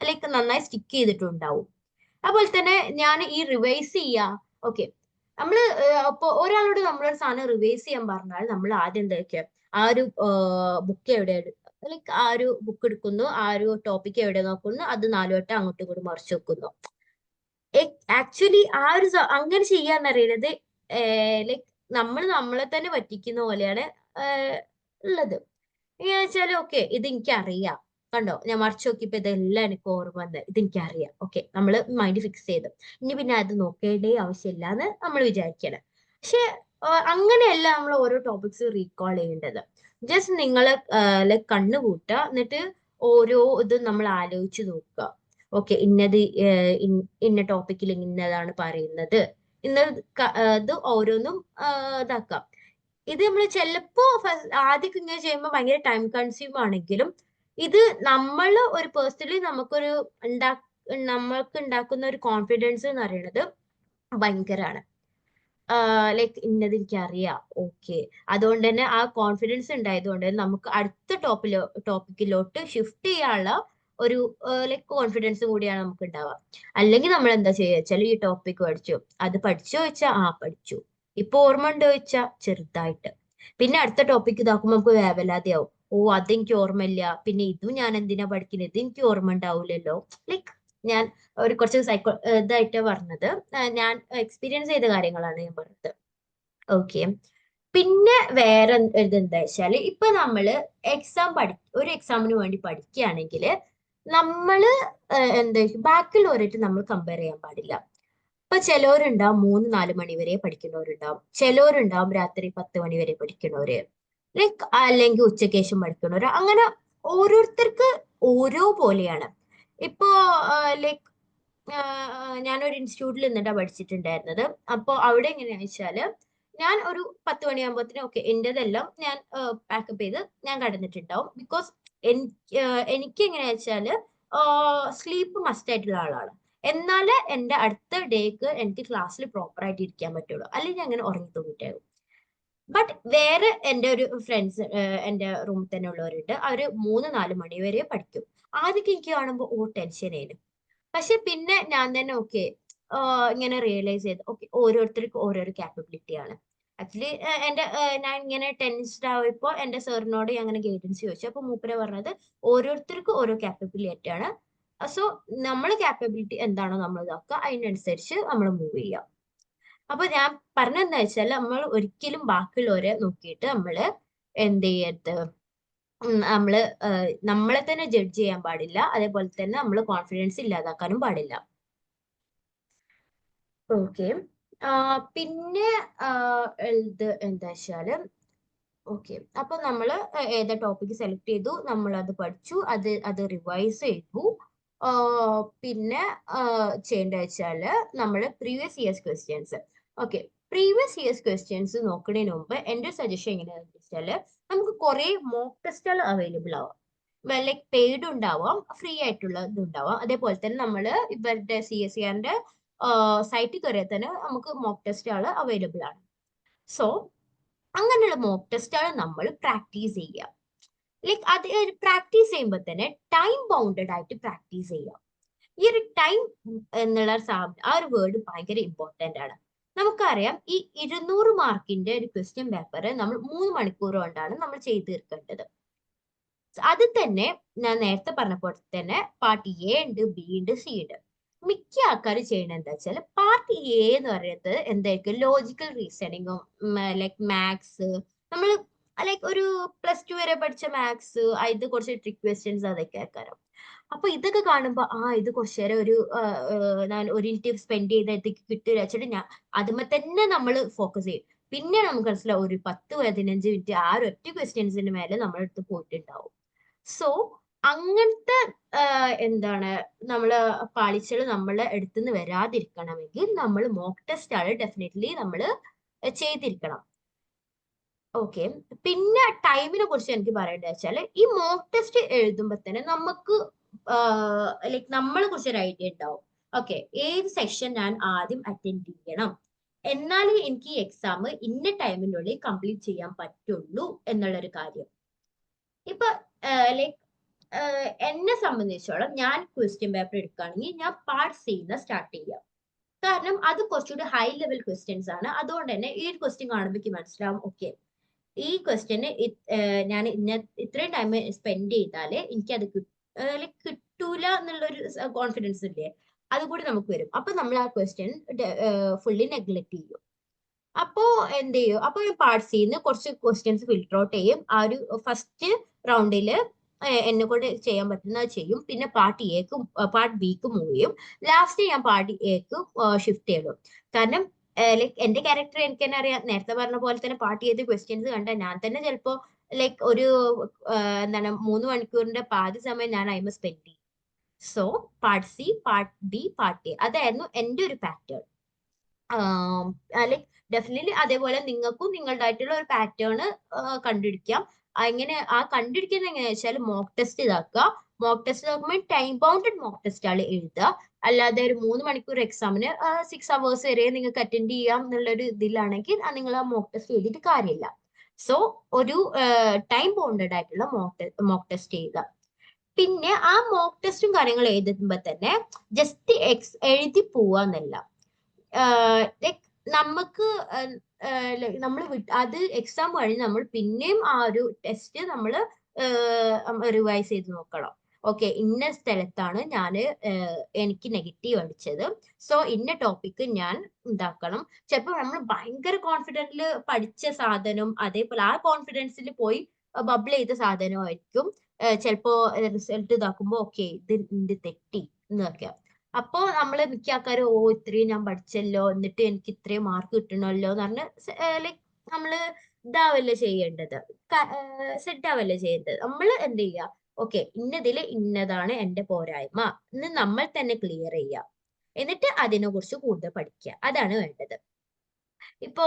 ലൈക്ക് നന്നായി സ്റ്റിക്ക് ചെയ്തിട്ടുണ്ടാവും. അതുപോലെ തന്നെ ഞാൻ ഈ റിവൈസ് ചെയ്യാ ഓക്കെ നമ്മള് ഇപ്പൊ ഒരാളോട് നമ്മളൊരു സാധനം റിവൈസ് ചെയ്യാൻ പറഞ്ഞാൽ നമ്മൾ ആദ്യം എന്താ ആ ഒരു ബുക്ക് എവിടെയാണ് ലൈക്ക് ആ ഒരു ബുക്ക് എടുക്കുന്നു, ആ ഒരു ടോപ്പിക് എവിടെ നോക്കുന്നു, അത് 4 വട്ടം അങ്ങോട്ടും ഇങ്ങോട്ടും മറിച്ച് വെക്കുന്നു. ആക്ച്വലി അങ്ങനെ ചെയ്യാന്നറിയുന്നത് ലൈക്ക് നമ്മളെ തന്നെ പറ്റിക്കുന്ന പോലെയാണ് ഉള്ളത്. വെച്ചാല് ഓക്കെ ഇത് എനിക്കറിയാം, കണ്ടോ ഞാൻ മറിച്ച് നോക്കിയപ്പോ ഇതെല്ലാം എനിക്ക് ഓർമ്മ വന്നത്, ഇത് എനിക്കറിയാം, ഓക്കെ നമ്മള് മൈൻഡ് ഫിക്സ് ചെയ്ത് ഇനി പിന്നെ അത് നോക്കേണ്ടേ ആവശ്യമില്ല എന്ന് നമ്മൾ വിചാരിക്കണം. പക്ഷെ അങ്ങനെയല്ല നമ്മൾ ഓരോ ടോപ്പിക്സ് റീകോൾ ചെയ്യേണ്ടത്. ജസ്റ്റ് നിങ്ങളെ ലൈക്ക് കണ്ണു കൂട്ടുക, എന്നിട്ട് ഓരോ ഇതും നമ്മൾ ആലോചിച്ച് നോക്കുക. ഓക്കെ ഇന്ന ടോപ്പിക്കിൽ ഇന്നതാണ് പറയുന്നത്, ഇത് ഓരോന്നും ഇതാക്കാം. ഇത് നമ്മൾ ചിലപ്പോ ആദ്യമൊക്കെ ഇങ്ങനെ ചെയ്യുമ്പോൾ ഭയങ്കര ടൈം കൺസ്യൂം ആണെങ്കിലും ഇത് നമ്മൾ ഒരു പേഴ്സണലി നമ്മൾക്ക് ഉണ്ടാക്കുന്ന ഒരു കോൺഫിഡൻസ് എന്ന് പറയുന്നത് ഭയങ്കരമാണ്. ലൈക്ക് ഇന്നത് എനിക്കറിയാം ഓക്കെ അതുകൊണ്ട് തന്നെ ആ കോൺഫിഡൻസ് ഉണ്ടായതുകൊണ്ട് തന്നെ നമുക്ക് അടുത്ത ടോപ്പിക്കിലോട്ട് ഷിഫ്റ്റ് ചെയ്യാനുള്ള ഒരു ലൈക്ക് കോൺഫിഡൻസ് കൂടിയാണ് നമുക്ക് ഉണ്ടാവുക. അല്ലെങ്കിൽ നമ്മൾ എന്താ ചെയ്യുക വെച്ചാൽ ഈ ടോപ്പിക് അത് പഠിച്ചോ വെച്ചാൽ പഠിച്ചു, ഇപ്പൊ ഓർമ്മ ഉണ്ടോ വെച്ചാൽ ചെറുതായിട്ട്, പിന്നെ അടുത്ത ടോപ്പിക് ഇതാക്കുമ്പോൾ നമുക്ക് വേവലാതെയാവും, ഓ അതെനിക്ക് ഓർമ്മയില്ല, പിന്നെ ഇതും ഞാൻ എന്തിനാ പഠിക്കുന്നത്, ഇത് എനിക്ക് ഓർമ്മ ഉണ്ടാവില്ലല്ലോ. ലൈക്ക് ഞാൻ കുറച്ച് ഇതായിട്ട് പറഞ്ഞത് ഞാൻ എക്സ്പീരിയൻസ് ചെയ്ത കാര്യങ്ങളാണ് ഞാൻ പറഞ്ഞത്. ഓക്കെ പിന്നെ വേറെ ഇതെന്താ വെച്ചാല് ഇപ്പൊ നമ്മള് ഒരു എക്സാമിന് വേണ്ടി പഠിക്കുകയാണെങ്കിൽ നമ്മള് എന്താ ബാക്കിയുള്ളവരായിട്ട് നമ്മൾ കമ്പയർ ചെയ്യാൻ പാടില്ല. ഇപ്പൊ ചിലവരുണ്ടാവും 3-4 മണി വരെ പഠിക്കുന്നവരുണ്ടാവും, ചിലവരുണ്ടാവും രാത്രി 10 മണി വരെ പഠിക്കുന്നവര്, ലൈക്ക് അല്ലെങ്കിൽ ഉച്ചയ്ക്ക് ശേഷം പഠിക്കുന്നവര്, അങ്ങനെ ഓരോരുത്തർക്ക് ഓരോ പോലെയാണ്. ഇപ്പോ ലൈക്ക് ഞാനൊരു ഇൻസ്റ്റിറ്റ്യൂട്ടിൽ നിന്നിട്ടാ പഠിച്ചിട്ടുണ്ടായിരുന്നത്. അപ്പോൾ അവിടെ എങ്ങനെയാ വെച്ചാല് ഞാൻ ഒരു 10 മണിയാകുമ്പോഴത്തേനും ഓക്കെ എന്റേതെല്ലാം ഞാൻ പാക്കപ്പ് ചെയ്ത് ഞാൻ കടന്നിട്ടുണ്ടാവും. ബിക്കോസ് എനിക്ക് എങ്ങനെയാ വെച്ചാല് സ്ലീപ്പ് മസ്റ്റ് ആയിട്ടുള്ള ആളാണ്. എന്നാലേ എന്റെ അടുത്ത ഡേക്ക് എനിക്ക് ക്ലാസ്സിൽ പ്രോപ്പർ ആയിട്ട് ഇരിക്കാൻ പറ്റുള്ളൂ, അല്ലെങ്കിൽ അങ്ങനെ ഉറങ്ങി തൂങ്ങിട്ടാകും. ബട്ട് വേറെ എൻ്റെ ഒരു ഫ്രണ്ട്സ് എൻ്റെ റൂമിൽ തന്നെ ഉള്ളവരുണ്ട്, അവര് 3-4 മണി വരെ പഠിക്കും. ആദ്യമൊക്കെ എനിക്ക് കാണുമ്പോൾ ടെൻഷൻ ആയിരുന്നു. പക്ഷെ പിന്നെ ഞാൻ തന്നെ ഓക്കെ ഇങ്ങനെ റിയലൈസ് ചെയ്ത് ഓക്കെ ഓരോരുത്തർക്കും ഓരോരോ ക്യാപ്പബിലിറ്റി ആണ്. ആക്ച്വലി ഞാൻ ഇങ്ങനെ ടെൻസ്ഡ് ആയപ്പോൾ എന്റെ സാറിനോട് അങ്ങനെ ഗൈഡൻസ് ചോദിച്ചു. അപ്പൊ മൂപ്പര് പറഞ്ഞത് ഓരോരുത്തർക്കും ഓരോ ക്യാപ്പബിലിറ്റി ആണ്. സോ നമ്മളെ ക്യാപ്പബിലിറ്റി എന്താണോ നമ്മൾ ഇതാക്കുക, അതിനനുസരിച്ച് നമ്മൾ മൂവ് ചെയ്യാം. അപ്പൊ ഞാൻ പറഞ്ഞെന്താ വെച്ചാൽ നമ്മൾ ഒരിക്കലും ബാക്കിയുള്ളവരെ നോക്കിയിട്ട് നമ്മള് എന്ത് ചെയ്യരുത്, നമ്മള് നമ്മളെ തന്നെ ജഡ്ജ് ചെയ്യാൻ പാടില്ല. അതേപോലെ തന്നെ നമ്മൾ കോൺഫിഡൻസ് ഇല്ലാതാക്കാനും പാടില്ല. ഓക്കെ. പിന്നെ ഇത് എന്താ വെച്ചാല് ഓക്കെ, അപ്പൊ നമ്മള് ഏതാ ടോപ്പിക് സെലക്ട് ചെയ്തു, നമ്മൾ അത് പഠിച്ചു, അത് റിവൈസ് ചെയ്തു. പിന്നെ ചെയ്യേണ്ട വെച്ചാല് നമ്മള് previous years questions. Okay, previous years questions നോക്കുന്നതിന് മുമ്പ് എന്റെ സജഷൻ എങ്ങനെയാണെന്ന് വെച്ചാല് നമുക്ക് കുറെ മോക്ക് ടെസ്റ്റുകൾ അവൈലബിൾ ആവാം. ലൈക്ക് പെയ്ഡ് ഉണ്ടാവാം, ഫ്രീ ആയിട്ടുള്ള ഇതുണ്ടാവാം. അതേപോലെ തന്നെ നമ്മള് ഇവരുടെ CSERന്റെ സൈറ്റിൽ കയറിയാൽ തന്നെ നമുക്ക് മോക്ക് ടെസ്റ്റുകൾ അവൈലബിൾ ആണ്. സോ അങ്ങനെയുള്ള മോക്ക് ടെസ്റ്റുകൾ നമ്മൾ പ്രാക്ടീസ് ചെയ്യുക. ലൈക്ക് അത് പ്രാക്ടീസ് ചെയ്യുമ്പോൾ തന്നെ ടൈം ബൗണ്ടഡ് ആയിട്ട് പ്രാക്ടീസ് ചെയ്യാം. ഈ ഒരു ടൈം എന്നുള്ള ആ ഒരു വേർഡ് ഭയങ്കര ഇമ്പോർട്ടന്റ് ആണ്. നമുക്കറിയാം ഈ 200 മാർക്കിന്റെ ഒരു ക്വസ്റ്റ്യൻ പേപ്പർ നമ്മൾ 3 മണിക്കൂർ കൊണ്ടാണ് നമ്മൾ ചെയ്തു തീർക്കേണ്ടത്. അത് തന്നെ ഞാൻ നേരത്തെ പറഞ്ഞപ്പോൾ തന്നെ പാർട്ട് A ഉണ്ട്, B ഉണ്ട്, C ഉണ്ട്. മിക്ക ആൾക്കാർ ചെയ്യണത് എന്താ വെച്ചാൽ പാർട്ട് A എന്ന് പറയുന്നത് എന്തായിരിക്കും, ലോജിക്കൽ റീസണിങ്ങും ലൈക്ക് മാത്സ്, നമ്മൾ ലൈക്ക് ഒരു +2 വരെ പഠിച്ച മാത്സ്, ഇത് കുറച്ച് ട്രിക്ക് ക്വസ്റ്റ്യൻസ് അതൊക്കെ ആക്കാരം. അപ്പൊ ഇതൊക്കെ കാണുമ്പോ ഇത് കുറച്ചു നേരം ഞാൻ ഒരു മിനിറ്റ് സ്പെൻഡ് ചെയ്ത് കിട്ടുക വെച്ചിട്ട് ഞാൻ അതുമ്മ തന്നെ നമ്മൾ ഫോക്കസ് ചെയ്യും. പിന്നെ നമുക്ക് മനസ്സിലാവും ഒരു 10-15 മിനിറ്റ് ആ ഒറ്റ ക്വസ്റ്റ്യൻസിന് മേലെ നമ്മളെടുത്ത് പോയിട്ടുണ്ടാവും. സോ അങ്ങനത്തെ എന്താണ് നമ്മള് പാളിച്ചകൾ നമ്മളെ അടുത്തുനിന്ന് വരാതിരിക്കണമെങ്കിൽ നമ്മൾ മോക്ക് ടെസ്റ്റ് ആണ് ഡെഫിനറ്റ്ലി നമ്മൾ ചെയ്തിരിക്കണം. ഓക്കെ, പിന്നെ ടൈമിനെ കുറിച്ച് എനിക്ക് പറയേണ്ടത് വെച്ചാൽ ഈ മോക്ക് ടെസ്റ്റ് എഴുതുമ്പോൾ തന്നെ നമുക്ക് ലൈക്ക് നമ്മളെ കുറിച്ച് ഒരു ഐഡിയ ഉണ്ടാവും. ഓക്കെ, ഏത് സെക്ഷൻ ഞാൻ ആദ്യം അറ്റൻഡ് ചെയ്യണം, എന്നാലും എനിക്ക് ഈ എക്സാം ഇന്ന ടൈമിനുള്ളിൽ കംപ്ലീറ്റ് ചെയ്യാൻ പറ്റുള്ളൂ എന്നുള്ളൊരു കാര്യം. ഇപ്പൊ ലൈക്ക് എന്നെ സംബന്ധിച്ചോളം ഞാൻ ക്വസ്റ്റ്യൻ പേപ്പർ എടുക്കുകയാണെങ്കിൽ ഞാൻ പാർട്ട് C സ്റ്റാർട്ട് ചെയ്യാം. കാരണം അത് കുറച്ചുകൂടി ഹൈ ലെവൽ ക്വസ്റ്റ്യൻസ് ആണ്. അതുകൊണ്ട് തന്നെ ഈ ഒരു ക്വസ്റ്റ്യൻ കാണുമ്പോൾ എനിക്ക് മനസ്സിലാവും ഓക്കെ ഈ ക്വസ്റ്റ്യന് ഞാൻ ഇത്രയും ടൈം സ്പെൻഡ് ചെയ്താലേ എനിക്കത് കിട്ടൂല എന്നുള്ളൊരു കോൺഫിഡൻസ് ഇല്ലേ, അതുകൂടി നമുക്ക് വരും. അപ്പൊ നമ്മൾ ആ ക്വസ്റ്റ്യൻ ഫുള്ളി നെഗ്ലക്ട് ചെയ്യും. അപ്പോ എന്ത് ചെയ്യും, അപ്പൊ പാർട്ട് C കുറച്ച് ക്വസ്റ്റ്യൻസ് ഫിൽട്ടർ ഔട്ട് ചെയ്യും. ആ ഒരു ഫസ്റ്റ് റൗണ്ടില് എന്നെ കൊണ്ട് ചെയ്യാൻ പറ്റുന്നത് ചെയ്യും. പിന്നെ പാർട്ട് Bക്ക് മൂവ് ചെയ്യും. ലാസ്റ്റ് ഞാൻ പാർട്ട് Aക്ക് ഷിഫ്റ്റ് ചെയ്യും. കാരണം ലൈക്ക് എന്റെ ക്യാരക്ടർ എനിക്ക് തന്നെ അറിയാം. നേരത്തെ പറഞ്ഞ പോലെ തന്നെ പാർട്ട് ചെയ്ത് ക്വസ്റ്റ്യൻസ് കണ്ട ഞാൻ തന്നെ ചിലപ്പോ ലൈക്ക് ഒരു എന്താണ് 3 മണിക്കൂറിന്റെ പാതി സമയം ഞാൻ അതിന് സ്പെൻഡ് ചെയ്യും. So part C, part B, part A അതായിരുന്നു എന്റെ ഒരു പാറ്റേൺ. ലൈക്ക് ഡെഫിനറ്റ്ലി അതേപോലെ നിങ്ങൾക്കും നിങ്ങളുടേതായിട്ടുള്ള ഒരു പാറ്റേൺ കണ്ടുപിടിക്കാം. എങ്ങനെ കണ്ടുപിടിക്കുന്നത് എങ്ങനെയാ വെച്ചാൽ മോക്ക് ടെസ്റ്റ് ഇതാക്കുക. മോക്ക് ടെസ്റ്റ് നോക്കുമ്പോൾ ടൈം ബൗണ്ടഡ് മോക്ക് ടെസ്റ്റ് ആണ് എഴുതുക. അല്ലാതെ ഒരു 3 മണിക്കൂർ എക്സാമിന് 6 hours വരെ നിങ്ങൾക്ക് അറ്റൻഡ് ചെയ്യാം എന്നുള്ളൊരു ഇതിലാണെങ്കിൽ നിങ്ങൾ ആ മോക്ക് ടെസ്റ്റ് എഴുതിയിട്ട് കാര്യമില്ല. സോ ഒരു ടൈം ബൗണ്ടഡ് ആയിട്ടുള്ള മോക്ക് ടെസ്റ്റ് ചെയ്യുക. പിന്നെ ആ മോക്ക് ടെസ്റ്റും കാര്യങ്ങളും എഴുതുമ്പോൾ തന്നെ ജസ്റ്റ് എഴുതി പോവാന്നല്ല, ലൈക്ക് നമുക്ക് നമ്മൾ അത് എക്സാം കഴിഞ്ഞ് നമ്മൾ പിന്നെയും ആ ഒരു ടെസ്റ്റ് നമ്മൾ റിവൈസ് ചെയ്ത് നോക്കണം. ഓക്കെ, ഇന്ന സ്ഥലത്താണ് എനിക്ക് നെഗറ്റീവ് അടിച്ചത്, സോ ഇന്ന ടോപ്പിക്ക് ഞാൻ ഇതാക്കണം. ചിലപ്പോൾ നമ്മൾ ഭയങ്കര കോൺഫിഡന്റിൽ പഠിച്ച സാധനം അതേപോലെ ആ കോൺഫിഡൻസിൽ പോയി ബബിൾ ചെയ്ത സാധനമായിരിക്കും ചിലപ്പോ റിസൾട്ട് ഇതാക്കുമ്പോ ഓക്കെ ഇത് തെറ്റി എന്നൊക്കെ. അപ്പോ നമ്മള് മിക്ക ആൾക്കാരും ഇത്രയും ഞാൻ പഠിച്ചല്ലോ എന്നിട്ട് എനിക്ക് ഇത്രയും മാർക്ക് കിട്ടണമല്ലോ എന്ന് പറഞ്ഞ് ലൈക്ക് നമ്മള് ഇതാവല്ലേ ചെയ്യേണ്ടത്, സെറ്റ് ആവല്ലേ ചെയ്യേണ്ടത്. നമ്മൾ എന്ത് ചെയ്യുക, ഓക്കെ ഇന്നതില് ഇന്നതാണ് എന്റെ പോരായ്മ എന്ന് നമ്മൾ തന്നെ ക്ലിയർ ചെയ്യുക. എന്നിട്ട് അതിനെ കുറിച്ച് കൂടുതൽ പഠിക്കുക. അതാണ് വേണ്ടത്. ഇപ്പോ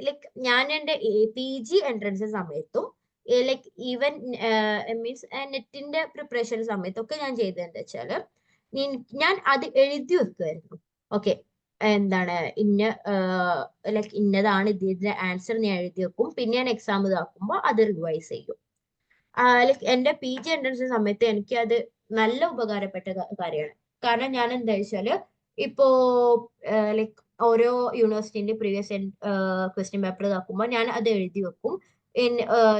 ലൈക്ക് ഞാൻ എന്റെ PG എൻട്രൻസ് സമയത്തും ലൈക്ക് ഈവൻ മീൻസ് നെറ്റിന്റെ പ്രിപ്പറേഷൻ സമയത്തൊക്കെ ഞാൻ ചെയ്തത് എന്താ വെച്ചാല് ഞാൻ അത് എഴുതി വെക്കുമായിരുന്നു. ഓക്കെ, എന്താണ് ലൈക്ക് ഇന്നതാണ് ഇതിന്റെ ആൻസർ ഞാൻ എഴുതി വെക്കും. പിന്നെ ഞാൻ എക്സാം ഇതാക്കുമ്പോൾ അത് റിവൈസ് ചെയ്യും. ലൈക്ക് എന്റെ PG എൻട്രൻസ് സമയത്ത് എനിക്ക് അത് നല്ല ഉപകാരപ്പെട്ട കാര്യമാണ്. കാരണം ഞാൻ എന്താ വെച്ചാല് ഇപ്പോ ലൈക്ക് ഓരോ യൂണിവേഴ്സിറ്റിന്റെ പ്രീവിയസ് ക്വസ്റ്റ്യൻ പേപ്പർ നോക്കുമ്പോൾ ഞാൻ അത് എഴുതി വെക്കും.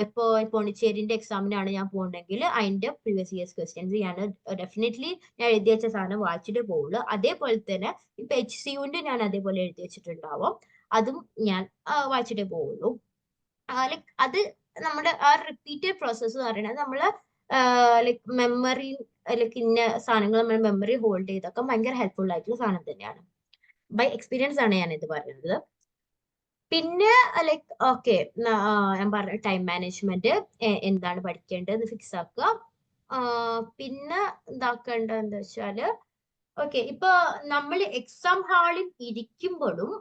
ഇപ്പോ പോണ്ടിച്ചേരിന്റെ എക്സാമിനാണ് ഞാൻ പോകുന്നതെങ്കിൽ അതിന്റെ പ്രീവിയസ് ഇയേഴ്സ് ക്വസ്റ്റ്യൻസ് ഞാൻ ഡെഫിനറ്റ്ലി ഞാൻ എഴുതി വെച്ച സാധനം വായിച്ചിട്ട് പോകുള്ളൂ. അതേപോലെ തന്നെ ഇപ്പൊ HCUന്റെ ഞാൻ അതേപോലെ എഴുതി വെച്ചിട്ടുണ്ടാവും, അതും ഞാൻ വായിച്ചിട്ടേ പോവുള്ളൂ. ലൈക്ക് അത് നമ്മുടെ ആ റിപ്പീറ്റഡ് പ്രോസസ്സ് എന്ന് പറയുന്നത് നമ്മള് ലൈക്ക് മെമ്മറി, ലൈക്ക് ഇന്ന സാധനങ്ങൾ നമ്മൾ മെമ്മറി ഹോൾഡ് ചെയ്തൊക്കെ ഭയങ്കര ഹെൽപ്ഫുൾ ആയിട്ടുള്ള സാധനം തന്നെയാണ്. ബൈ എക്സ്പീരിയൻസ് ആണ് ഞാൻ ഇത് പറയുന്നത്. പിന്നെ ലൈക്ക് ഓക്കെ, ഞാൻ പറഞ്ഞ ടൈം മാനേജ്മെന്റ്, എന്താണ് പഠിക്കേണ്ടത് ഫിക്സ് ആക്കുക. പിന്നെ ഇതാക്കേണ്ടത് എന്താ വെച്ചാല് ഓക്കെ, ഇപ്പൊ നമ്മൾ എക്സാം ഹാളിൽ ഇരിക്കുമ്പോഴും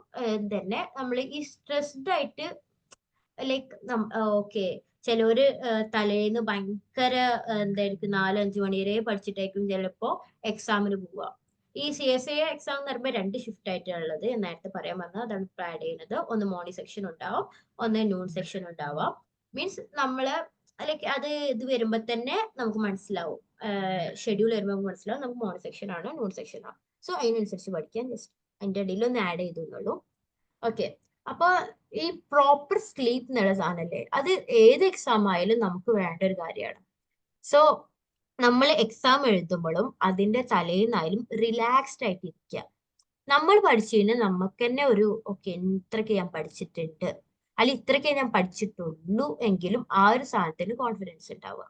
തന്നെ നമ്മൾ ഈ സ്ട്രെസ്ഡ് ആയിട്ട് ലൈക്ക് ഓക്കെ, ചിലവര് തലേന്ന് ഭയങ്കര എന്തായിരിക്കും 4-5 മണി വരെ പഠിച്ചിട്ടായിരിക്കും ചിലപ്പോ എക്സാമിന് പോവുക. ഈ CSA എക്സാം എന്ന് പറയുമ്പോൾ 2 ഷിഫ്റ്റ് ആയിട്ടുള്ളത് നേരത്തെ പറയാൻ വന്നത്, അതാണ് ആഡ് ചെയ്യുന്നത്. ഒന്ന് മോർണിംഗ് സെക്ഷൻ ഉണ്ടാവാം, ഒന്ന് നൂൺ സെക്ഷൻ ഉണ്ടാവാം. മീൻസ് നമ്മള് ലൈക്ക് അത് ഇത് വരുമ്പോ തന്നെ നമുക്ക് മനസ്സിലാവും, ഷെഡ്യൂൾ വരുമ്പോൾ നമുക്ക് മനസ്സിലാവും നമുക്ക് മോർണിംഗ് സെക്ഷൻ ആണോ നൂൺ സെക്ഷൻ ആണോ. സോ അതിനനുസരിച്ച് പഠിക്കാൻ ജസ്റ്റ് അതിന്റെ ഇടയിൽ ഒന്ന് ആഡ് ചെയ്തുള്ളൂ. ഓക്കെ, അപ്പൊ ഈ പ്രോപ്പർ സ്ലീപ്പ് എന്നുള്ള സാധനല്ലേ, അത് ഏത് എക്സാം ആയാലും നമുക്ക് വേണ്ട ഒരു കാര്യമാണ്. സോ നമ്മൾ എക്സാം എഴുതുമ്പോഴും അതിന്റെ തലേന്നായാലും റിലാക്സ്ഡ് ആയിട്ട് ഇരിക്കുക. നമ്മൾ പഠിച്ചു കഴിഞ്ഞാൽ നമുക്ക് തന്നെ ഒരു ഓക്കെ ഇത്രയ്ക്ക് ഞാൻ പഠിച്ചിട്ടുണ്ട്, അല്ലെങ്കിൽ ഇത്രയ്ക്ക് ഞാൻ പഠിച്ചിട്ടുള്ളൂ എങ്കിലും ആ ഒരു സാധനത്തിന് കോൺഫിഡൻസ് ഉണ്ടാവുക.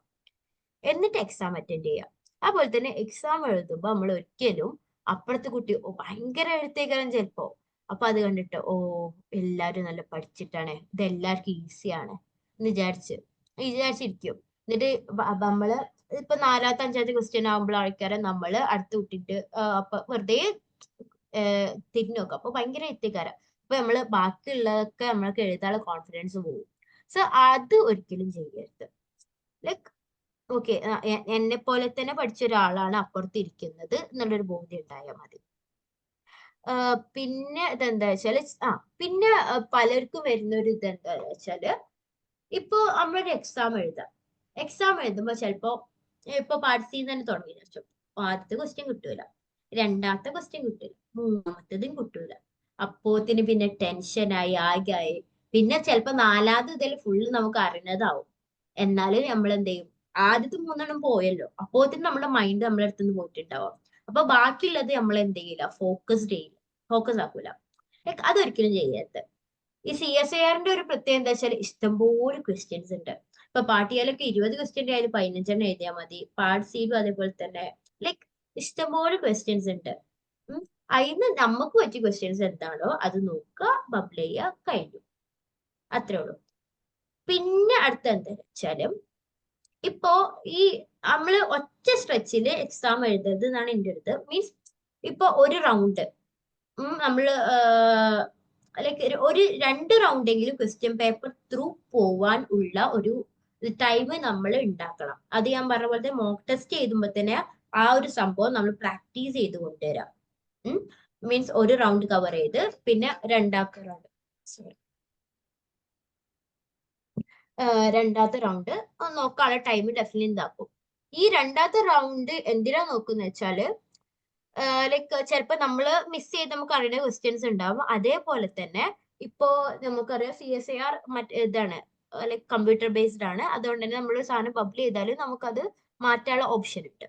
എന്നിട്ട് എക്സാം അറ്റൻഡ് ചെയ്യുക. അതുപോലെ തന്നെ എക്സാം എഴുതുമ്പോൾ നമ്മൾ ഒരിക്കലും അപ്പുറത്തെ കുട്ടി ഭയങ്കര എഴുത്തേക്കാരം ചിലപ്പോ, അപ്പൊ അത് കണ്ടിട്ട് എല്ലാരും നല്ല പഠിച്ചിട്ടാണ്, ഇത് എല്ലാവർക്കും ഈസിയാണ് എന്ന് വിചാരിച്ചിരിക്കും. എന്നിട്ട് നമ്മള് ഇപ്പൊ 4ാമത്തെ 5ാമത്തെ ക്വസ്റ്റ്യൻ ആകുമ്പോൾ ആൾക്കാരെ നമ്മള് അടുത്ത് വിട്ടിട്ട് അപ്പൊ വെറുതെ തിരിഞ്ഞു നോക്കും, അപ്പൊ ഭയങ്കര എത്തിക്കാരം. അപ്പൊ നമ്മള് ബാക്കിയുള്ളതൊക്കെ നമ്മൾക്ക് എഴുതാനുള്ള കോൺഫിഡൻസ് പോകും. സോ അത് ഒരിക്കലും ചെയ്യരുത്. ലൈക്ക് ഓക്കെ, എന്നെ പോലെ തന്നെ പഠിച്ച ഒരാളാണ് അപ്പുറത്ത് ഇരിക്കുന്നത് എന്നുള്ളൊരു ബോധ്യം ഉണ്ടായാൽ മതി. പിന്നെ ഇതെന്താ വെച്ചാല് പിന്നെ പലർക്കും വരുന്ന ഒരു ഇതെന്താ വെച്ചാല്, ഇപ്പൊ നമ്മളൊരു എക്സാം എഴുതുമ്പോ ചിലപ്പോ ഇപ്പൊ പാർട്സിൽ നിന്ന് തന്നെ തുടങ്ങി വെച്ചു, ആദ്യത്തെ ക്വസ്റ്റ്യൻ കിട്ടൂല, 2ാമത്തെ ക്വസ്റ്റ്യൻ കിട്ടൂല, 3ാമത്തതും കിട്ടൂല. അപ്പോത്തിന് പിന്നെ ടെൻഷനായി ആകെയായി. പിന്നെ ചിലപ്പോ 4ാമത് ഇതിൽ ഫുള്ള് നമുക്ക് അറിയുന്നതാവും. എന്നാലും നമ്മൾ എന്ത് ചെയ്യും, ആദ്യത്തെ 3 പോയല്ലോ, അപ്പോത്തിന് നമ്മുടെ മൈൻഡ് നമ്മളെ അടുത്തുനിന്ന് പോയിട്ടുണ്ടാവും. അപ്പൊ ബാക്കിയുള്ളത് നമ്മൾ എന്ത് ചെയ്യില്ല, ഫോക്കസ് ആക്കൂല. ലൈക്ക് അതൊരിക്കലും ചെയ്യരുത്. ഈ CSIRന്റെ ഒരു പ്രത്യേകത എന്താ വെച്ചാൽ ഇഷ്ടംപോലെ ക്വസ്റ്റ്യൻസ് ഉണ്ട്. ഇപ്പൊ പാർട്ടിയാലൊക്കെ 20 ക്വസ്റ്റ്യന്റെ ആയാലും 15 എഴുതിയാൽ മതി. പാർട്ട് സിയിലും അതേപോലെ തന്നെ ലൈക്ക് ഇഷ്ടംപോലെ ക്വസ്റ്റ്യൻസ് ഉണ്ട്. അതിന് നമുക്ക് പറ്റിയ ക്വസ്റ്റ്യൻസ് എന്താണോ അത് നോക്കുക, ബബിൾ ചെയ്യുക, കഴിഞ്ഞു. അത്രേ ഉള്ളൂ. പിന്നെ അടുത്ത എന്താ വെച്ചാലും ഇപ്പോ ഈ നമ്മള് ഒറ്റ സ്ട്രെച്ചില് എക്സാം എഴുതരുത് എന്നാണ് എൻ്റെ അടുത്ത്. മീൻസ് ഇപ്പൊ ഒരു റൗണ്ട് നമ്മള് ലൈക്ക് ഒരു 2 റൗണ്ടെങ്കിലും ക്വസ്റ്റ്യൻ പേപ്പർ ത്രൂ പോവാൻ ഉള്ള ഒരു ടൈം നമ്മൾ ഉണ്ടാക്കണം. അത് ഞാൻ പറഞ്ഞ പോലെ മോക്ക് ടെസ്റ്റ് എഴുതുമ്പോ തന്നെ ആ ഒരു സംഭവം നമ്മൾ പ്രാക്ടീസ് ചെയ്ത് കൊണ്ടുവരാം. മീൻസ് ഒരു റൗണ്ട് കവർ ചെയ്ത് പിന്നെ 2ാമത്തെ റൗണ്ട് നോക്കാനുള്ള ടൈം ഡെഫിനറ്റ്ലി ഇതാക്കും. ഈ 2ാമത്തെ റൗണ്ട് എന്തിനാ നോക്കുന്ന വെച്ചാല് ലൈക്ക് ചിലപ്പോ നമ്മള് മിസ് ചെയ്ത് നമുക്ക് അറിയുന്ന ക്വസ്റ്റ്യൻസ് ഉണ്ടാവും. അതേപോലെ തന്നെ ഇപ്പോ നമുക്കറിയാം CSIR ഇതാണ് ലൈക്ക് കമ്പ്യൂട്ടർ ബേസ്ഡ് ആണ്. അതുകൊണ്ട് തന്നെ നമ്മൾ സാധനം പബ്ലിഷ് ചെയ്താലും നമുക്കത് മാറ്റാനുള്ള ഓപ്ഷൻ ഉണ്ട്.